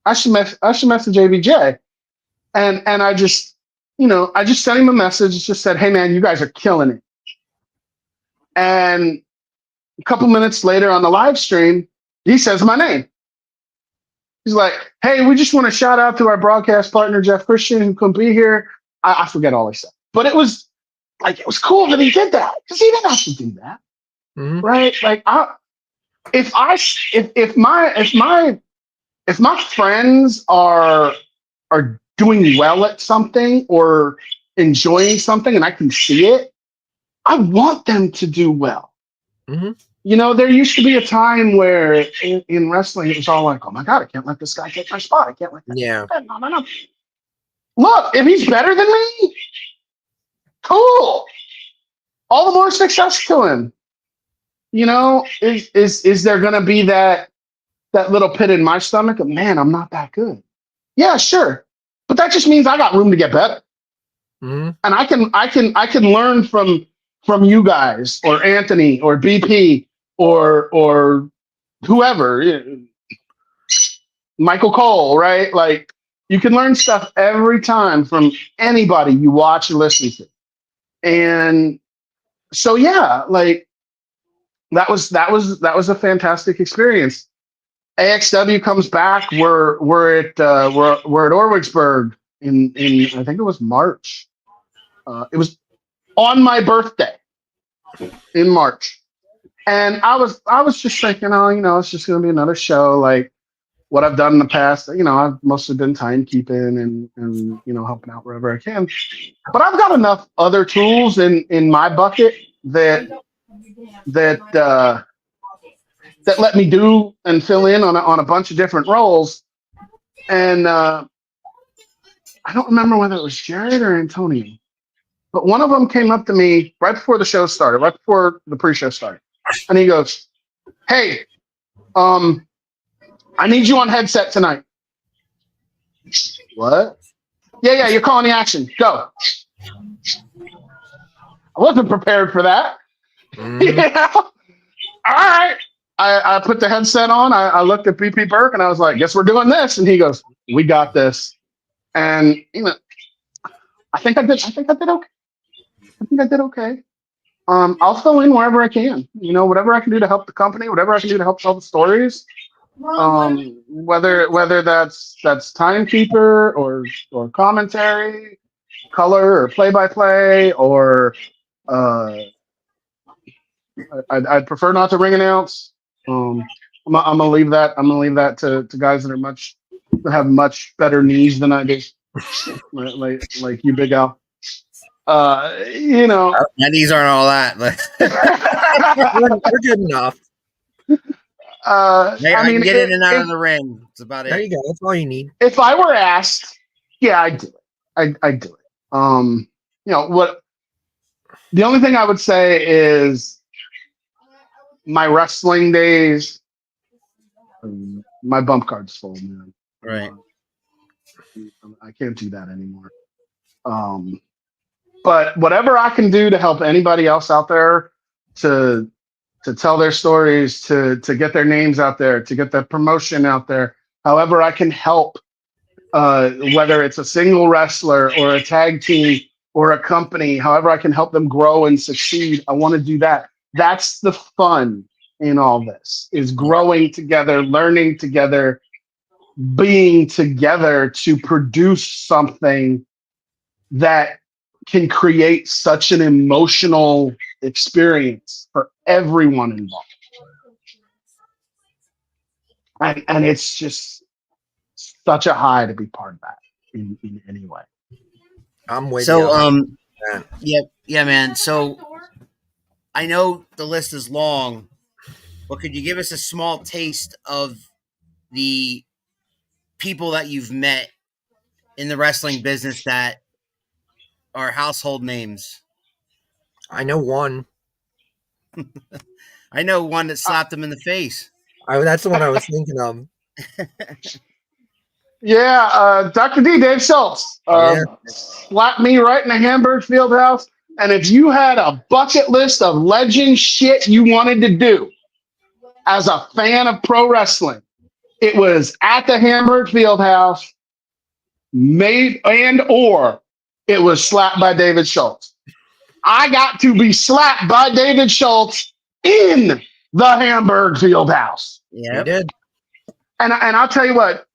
ABJ, and I just I just sent him a message. Just said, hey man, you guys are killing it. And a couple minutes later on the live stream, he says my name. He's like, hey, we just want to shout out to our broadcast partner, Jeff Christian, who couldn't be here. I forget all he said. But it was cool that he did that because he didn't have to do that. Mhm. Right? Like if my friends are doing well at something or enjoying something and I can see it, I want them to do well. Mhm. You know, there used to be a time where in wrestling it was all like, oh my God, I can't let this guy take my spot. I can't let that. Yeah. No. Look, if he's better than me, cool. All the more success to him. You know, is there gonna be that little pit in my stomach of, man, I'm not that good? Yeah, sure. But that just means I got room to get better. Mhm. And I can learn from you guys or Anthony or BP or whoever, Michael Cole, right? Like you can learn stuff every time from anybody you watch or listen to. And so yeah, like that was a fantastic experience. AXW comes back. We're at Orwigsburg in I think it was March. It was on my birthday in March, and I was just thinking, oh, it's just gonna be another show like what I've done in the past. I've mostly been timekeeping and helping out wherever I can. But I've got enough other tools in my bucket that that let me do and fill in on a bunch of different roles. And I don't remember whether it was Jared or Antonio, but one of them came up to me right before the show started, right before the pre-show started, and he goes, "Hey, I need you on headset tonight." What? Yeah, you're calling the action. Go. I wasn't prepared for that. Mhm. Yeah. All right. I put the headset on. I looked at BP Burke and I was like, guess we're doing this. And he goes, we got this. And I think I did okay. I think I did okay. I'll fill in wherever I can. Whatever I can do to help the company, whatever I can do to help tell the stories. Whether that's timekeeper or commentary, color or play by play, or I'd prefer not to ring announce. I'm gonna leave that. I'm gonna leave that to guys that have much better knees than I do, like you, Big Al. You know. My knees aren't all that, but We're good enough. I mean, can get in and out of the ring. That's about There it. you go. That's all you need. If I were asked, yeah, I'd do it. I'd do it. What? The only thing I would say is my wrestling days. My bump card's full, man. Right. I can't do that anymore. But whatever I can do to help anybody else out there to tell their stories, to get their names out there, to get the promotion out there, however I can help, whether it's a single wrestler or a tag team or a company, however I can help them grow and succeed, I want to do that. That's the fun in all this, is growing together, learning together, being together to produce something that can create such an emotional experience for everyone involved. And it's just such a high to be part of that in any way. I'm with So, you. yeah, man. So I know the list is long, but could you give us a small taste of the people that you've met in the wrestling business that are household names? I know one. I know one that slapped him in the face. That's the one I was thinking of. Yeah, Dr. D, Dave Schultz, Yeah. slapped me right in the Hamburg Fieldhouse. And if you had a bucket list of legend shit you wanted to do as a fan of pro wrestling, it was at the Hamburg Fieldhouse, or it was slapped by David Schultz. I got to be slapped by David Schultz in the Hamburg Fieldhouse. Yeah, You did. And I'll tell you what,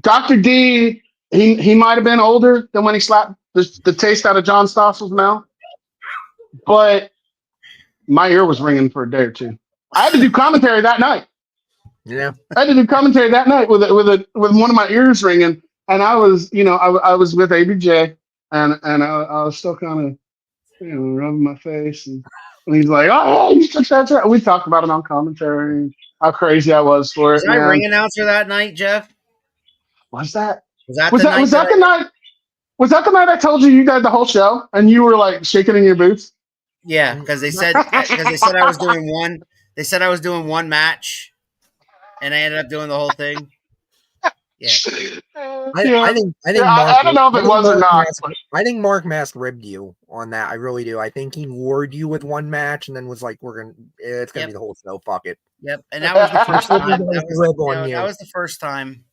Dr. D, he might have been older than when he slapped the taste out of John Stossel's mouth, but my ear was ringing for a day or two. I had to do commentary that night. Yeah. I had to do commentary that night with one of my ears ringing, and I was, I was with ABJ, and I was still kind of, rubbing my face, and he's like, "Oh, you took that." Right. We talked about it on commentary, and how crazy I was for was it. I Man, ring announcer that night, Jeff? was that? Was that Was the that night? was that the night? Was that the night I told you did the whole show and you were like shaking in your boots? Yeah, because they said I was doing one. They said I was doing one match, and I ended up doing the whole thing. Yeah, I think Mark. I don't know if it was or not. I think Mark Mask ribbed you on that. I really do. I think he lured you with one match and then was like, it's gonna be the whole show. Fuck it. yep. And that was the first time. That That was the first time.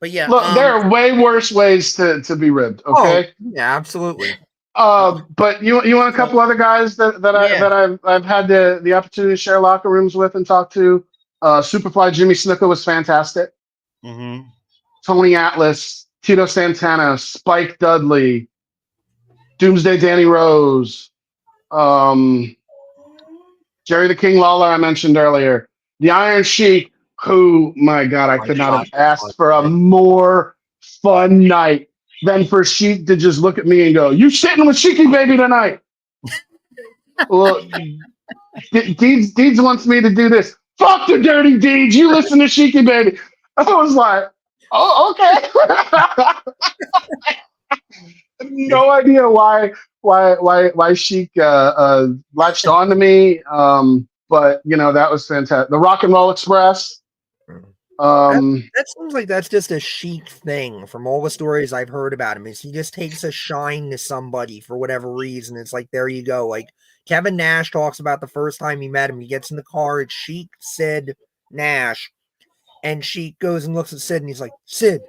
But yeah, Look, there are way worse ways to be ribbed. Okay. Oh, yeah, absolutely. But you want a couple other guys that I've had the opportunity to share locker rooms with and talk to. Superfly Jimmy Snuka was fantastic. Mm-hmm. Tony Atlas, Tito Santana, Spike Dudley, Doomsday Danny Rose, Jerry the King Lawler I mentioned earlier, the Iron Sheik, who, my God, I could not have asked for a more fun night than for Sheik to just look at me and go, "You sitting with Sheiky baby tonight?" Well, Deeds wants me to do this. Fuck the dirty Deeds. You listen to Sheiky baby. I was like, oh, okay. No idea why Sheik latched on to me. But that was fantastic. The Rock and Roll Express. That seems like that's just a Sheik thing from all the stories I've heard about him. Is he just takes a shine to somebody for whatever reason? It's like, there you go. Like Kevin Nash talks about the first time he met him. He gets in the car. It's Sheik, Sid, Nash, and Sheik goes and looks at Sid, and he's like, "Sid,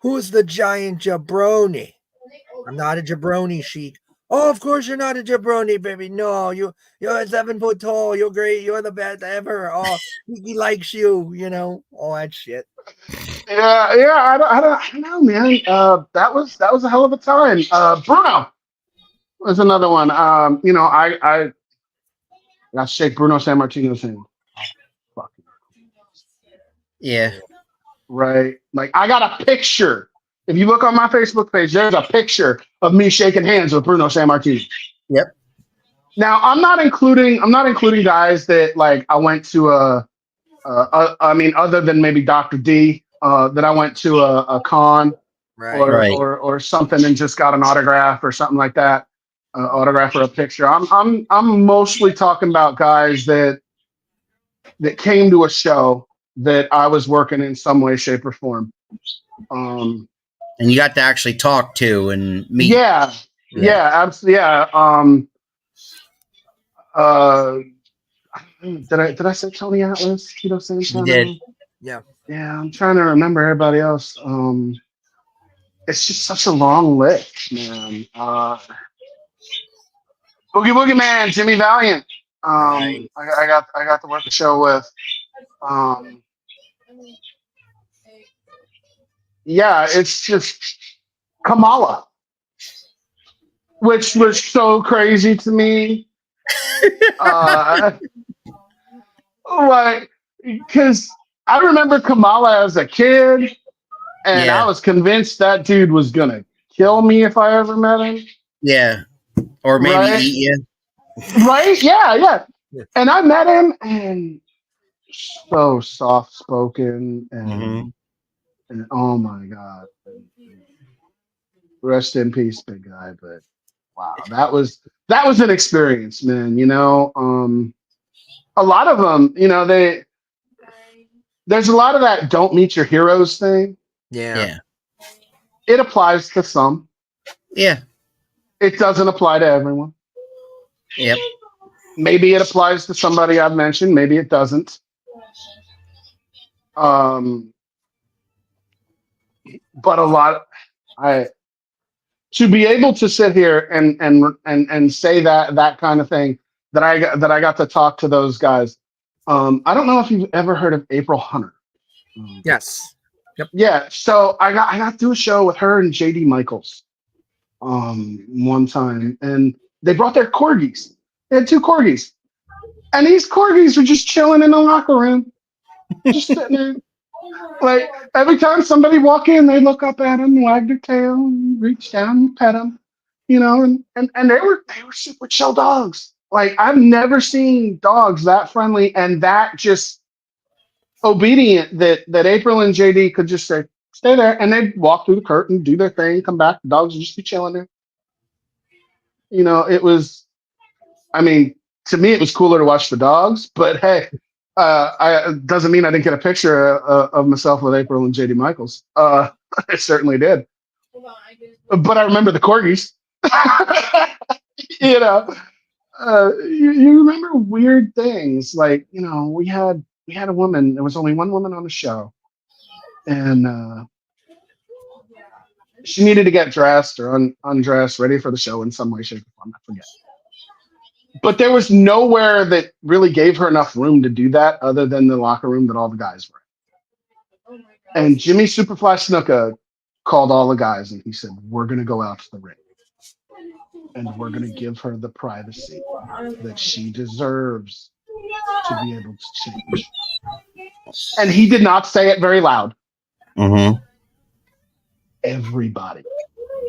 who's the giant jabroni?" "I'm not a jabroni, Sheik." "Oh, of course you're not a jabroni, baby. No, you're 7 foot tall. You're great. You're the best ever. Oh, he likes you. All that shit. Yeah. I don't know, man. That was a hell of a time. Bruno was another one. I got to shake Bruno Sammartino's hand. Yeah. Right. Like, I got a picture. If you look on my Facebook page, there's a picture of me shaking hands with Bruno Sammartino. Yep. Now, I'm not including guys that like I went to other than maybe Dr. D, that I went to a con or something and just got an autograph or something like that, autograph or a picture. I'm mostly talking about guys that came to a show that I was working in some way, shape, or form. And you got to actually talk to and meet. Yeah, absolutely. Yeah. Did I say Tony Atlas? Tito Santana? You did. Yeah. Yeah, I'm trying to remember everybody else. It's just such a long list, man. Boogie Boogie Man, Jimmy Valiant. Right. I got to work the show with. Um, yeah, it's just Kamala, which was so crazy to me. Uh, like, because I remember Kamala as a kid, and I Yeah. was convinced that dude was gonna kill me if I ever met him. Yeah. Or maybe Right? eat you. Right? Yeah, yeah. Yeah. And I met him, and so soft spoken, Mm-hmm. and oh my god, and rest in peace, big guy. But wow, that was an experience, man. A lot of them, there's a lot of that don't meet your heroes thing. Yeah. Yeah. It applies to some. Yeah. It doesn't apply to everyone. Yep. Maybe it applies to somebody I've mentioned. Maybe it doesn't. Um, but a lot, I to be able to sit here and say that kind of thing that I got to talk to those guys. I don't know if you've ever heard of April Hunter. Um, Yes. Yep. yeah, so I got to do a show with her and JD Michaels one time, and they brought their corgis. They had two corgis, and these corgis were just chilling in the locker room, just sitting there. Like every time somebody walk in, they look up at him, wag their tail, and reach down, and pet him, and they were super chill dogs. Like I've never seen dogs that friendly and that just obedient that April and JD could just say, stay there, and they'd walk through the curtain, do their thing, come back. The dogs would just be chilling there. It was. I mean, to me, it was cooler to watch the dogs, but hey, it doesn't mean I didn't get a picture of myself with April and JD Michaels. I certainly did. But I remember the corgis. you know, you remember weird things like we had a woman. There was only one woman on the show, and she needed to get dressed or undressed, ready for the show in some way, shape, or form. I forget. But there was nowhere that really gave her enough room to do that other than the locker room that all the guys were in. And Jimmy Superfly Snuka called all the guys and he said, we're going to go out to the ring and we're going to give her the privacy that she deserves to be able to change. And he did not say it very loud. Mm-hmm. Everybody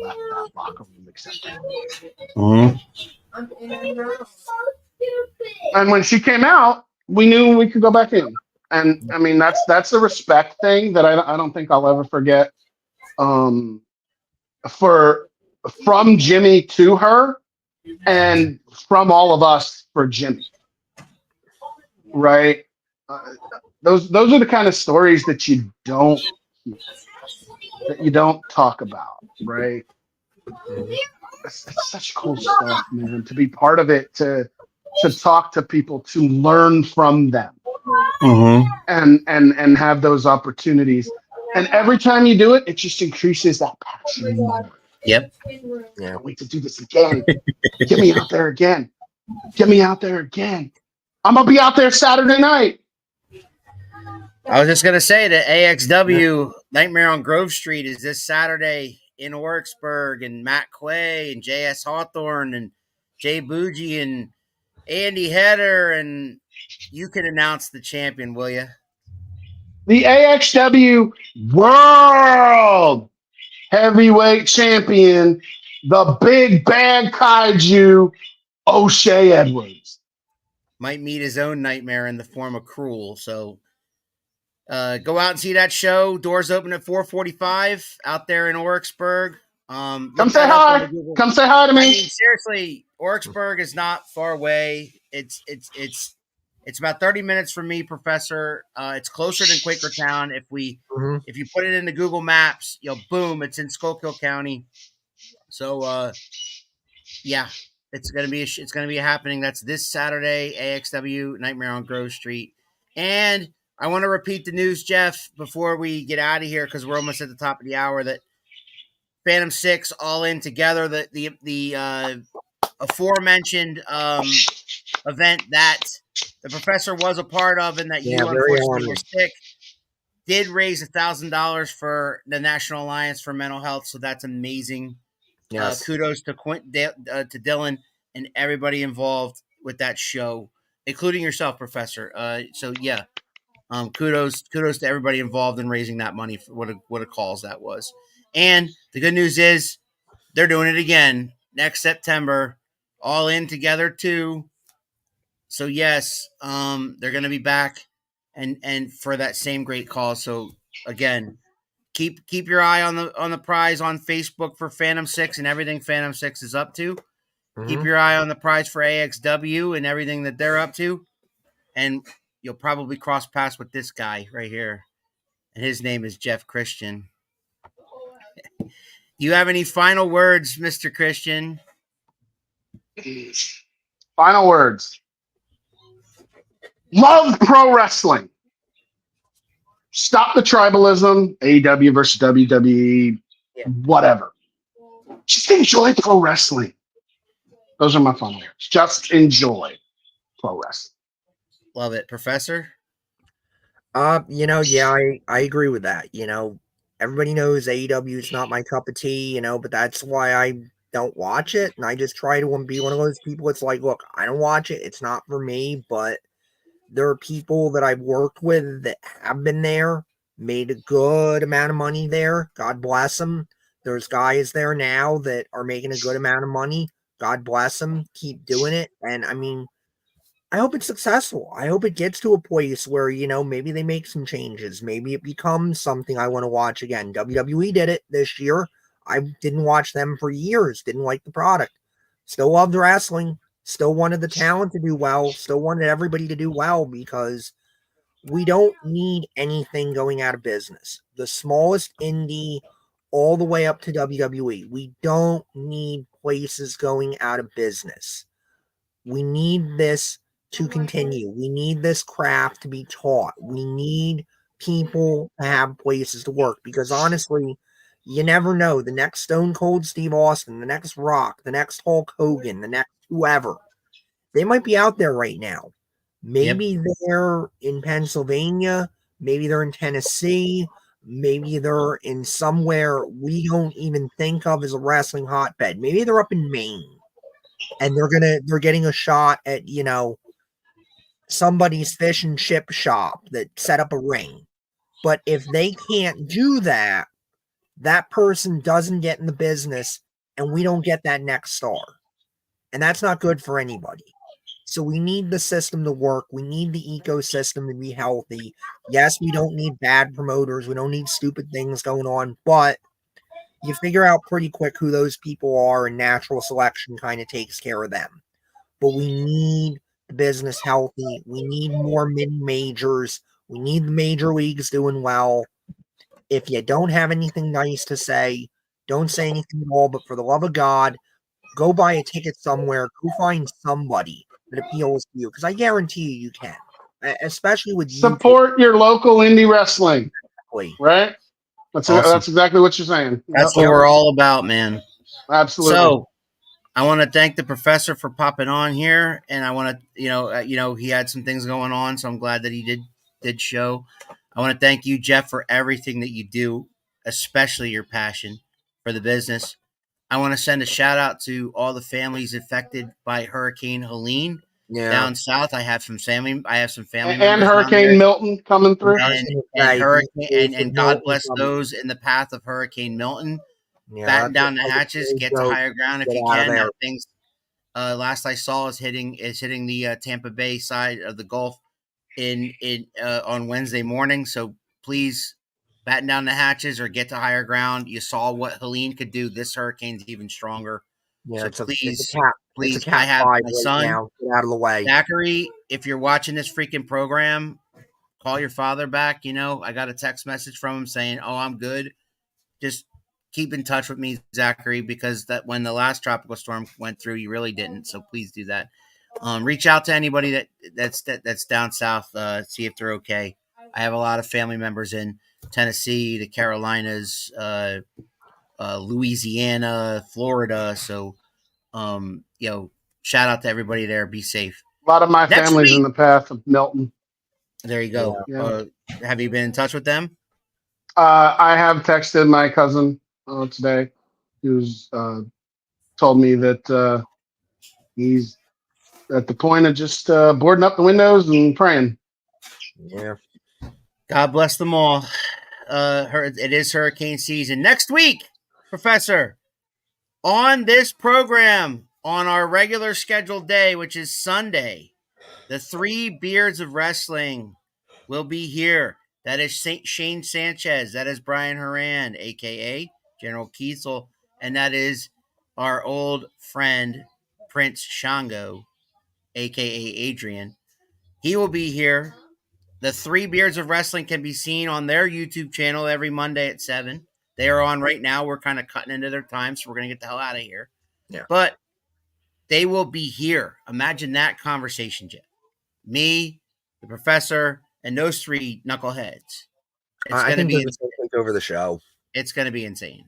left that locker room except him. Mm-hmm. And when she came out, we knew we could go back in. And I mean, that's a respect thing that I don't think I'll ever forget. For From Jimmy to her, and from all of us for Jimmy, right? Uh, those are the kind of stories that you don't talk about, right? It's such cool stuff, man. To be part of it, to talk to people, to learn from them, Mm-hmm. and have those opportunities. And every time you do it, it just increases that passion more. Yep. Can't wait to do this again. Get me out there again. Get me out there again. I'm gonna be out there Saturday night. I was just gonna say that AXW Nightmare on Grove Street is this Saturday in Oricksburg, and Matt Quay and JS Hawthorne and Jay Bougie and Andy Header, and you can announce the champion, will you? The AXW World Heavyweight Champion, the Big Bad Kaiju, O'Shea Edwards. Might meet his own nightmare in the form of Cruel. So go out and see that show. Doors open at 4:45 out there in Oricksburg. Come Look say that up on hi. the Google. Come say hi to I me. mean, seriously, Oricksburg is not far away. It's about 30 minutes from me, Professor. It's closer than Quakertown. If you put it into Google Maps, boom, it's in Schuylkill County. So yeah, it's gonna be happening. That's this Saturday, AXW Nightmare on Grove Street, and I want to repeat the news, Jeff, before we get out of here because we're almost at the top of the hour. That Phantom SIX All In Together, the aforementioned event that the professor was a part of and that Yeah, you very unfortunately were honored. sick, did raise $1,000 for the National Alliance for Mental Health. So that's amazing. Yes. Kudos to to Dylan and everybody involved with that show, including yourself, Professor. So yeah, kudos to everybody involved in raising that money for what a cause that was. And the good news is they're doing it again next September, All In Together too. So yes, they're going to be back and for that same great cause. So again, keep your eye on the prize on Facebook for Phantom SIX and everything Phantom SIX is up to. Keep Mhm. your eye on the prize for AXW and everything that they're up to, and you'll probably cross paths with this guy right here, and his name is Jeff Christian. You have any final words, Mr. Christian? Final words. Love pro wrestling. Stop the tribalism. AEW versus WWE. Yeah. Whatever. Just enjoy pro wrestling. Those are my final words. Just enjoy pro wrestling. Love it, Professor. Yeah, I agree with that. Everybody knows AEW is not my cup of tea, but that's why I don't watch it. And I just try to be one of those people. It's like, look, I don't watch it. It's not for me, but there are people that I've worked with that have been there, made a good amount of money there. God bless them. There's guys there now that are making a good amount of money. God bless them. Keep doing it. And I mean, I hope it's successful. I hope it gets to a place where, maybe they make some changes. Maybe it becomes something I want to watch again. WWE did it this year. I didn't watch them for years. Didn't like the product. Still loved wrestling. Still wanted the talent to do well. Still wanted everybody to do well because we don't need anything going out of business. The smallest indie all the way up to WWE. We don't need places going out of business. We need this to continue. We need this craft to be taught. We need people to have places to work because honestly, you never know. The next Stone Cold Steve Austin, the next Rock, the next Hulk Hogan, the next whoever, they might be out there right now. Maybe they're in Pennsylvania. Maybe they're in Tennessee. Maybe they're in somewhere we don't even think of as a wrestling hotbed. Maybe they're up in Maine and they're getting a shot at somebody's fish and chip shop that set up a ring. But if they can't do that, that person doesn't get in the business and we don't get that next star. And that's not good for anybody. So we need the system to work. We need the ecosystem to be healthy. Yes, we don't need bad promoters. We don't need stupid things going on, but you figure out pretty quick who those people are, and natural selection kind of takes care of them. But we need the business healthy. We need more mid majors. We need the major leagues doing well. If you don't have anything nice to say, don't say anything at all. But for the love of God, go buy a ticket somewhere. Go find somebody that appeals to you, because I guarantee you can, especially with YouTube. Support your local indie wrestling, right? That's Awesome. that's exactly what you're saying. That's what we're all about, man. Absolutely. So I want to thank the professor for popping on here, and I want to, he had some things going on, so I'm glad that he did show. I want to thank you, Jeff, for everything that you do, especially your passion for the business. I want to send a shout out to all the families affected by Hurricane Helene down south. I have some family members and down Hurricane there. Milton coming through. And God bless those in the path of Hurricane Milton. Batten down the hatches, get to higher ground if you can. That thing's last I saw is hitting the Tampa Bay side of the Gulf in on Wednesday morning. So please batten down the hatches or get to higher ground. You saw what Helene could do. This hurricane's even stronger. Yeah, so please, I have my son now. Get out of the way, Zachary. If you're watching this freaking program, call your father back. I got a text message from him saying, "Oh, I'm good. Just keep in touch with me, Zachary, because that when the last tropical storm went through, you really didn't. So please do that. Reach out to anybody that's down south. See if they're okay. I have a lot of family members in Tennessee, the Carolinas, Louisiana, Florida. So, shout out to everybody there. Be safe. A lot of my Next family's week. in the path of Milton. There you go. Yeah. Have you been in touch with them? I have texted my cousin today, who's told me that he's at the point of just boarding up the windows and praying. Yeah. God bless them all. It is hurricane season. Next week, Professor, on this program, on our regular scheduled day, which is Sunday, the Three Beards of Wrestling will be here. That is Shane Sanchez. That is Brian Horan, a.k.a. General Kiesel. And that is our old friend, Prince Shango, a.k.a. Adrian. He will be here. The Three Beards of Wrestling can be seen on their YouTube channel every Monday at 7. They are on right now. We're kind of cutting into their time, so we're going to get the hell out of here. Yeah. But they will be here. Imagine that conversation, Jeff. Me, the professor, and those three knuckleheads. I think they're just going to take over the show. It's going to be insane.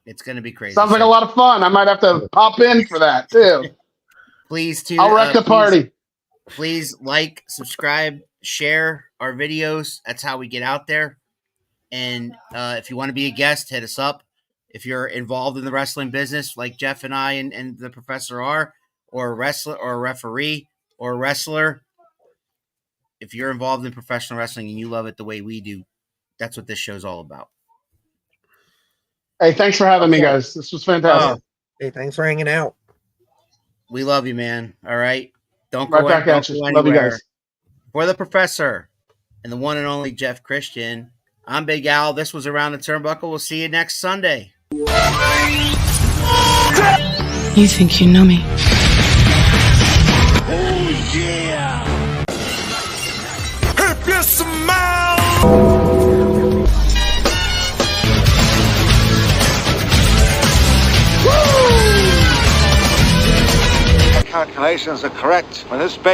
It's going to be crazy. Sounds like a lot of fun. I might have to pop in for that, too. Please, too. I'll wreck the party. Please like, subscribe, share our videos. That's how we get out there. And if you want to be a guest, hit us up. If you're involved in the wrestling business, like Jeff and I and the professor are, or a wrestler or a referee or a wrestler, if you're involved in professional wrestling and you love it the way we do, that's what this show's all about. Hey, thanks for having me, guys. This was fantastic. Hey, thanks for hanging out. We love you, man. All right? Don't Right go back at you. Love you guys. For the professor and the one and only Jeff Christian, I'm Big Al. This was Around the Turnbuckle. We'll see you next Sunday. You think you know me? Oh, yeah! If you smile! Calculations are correct. When this baby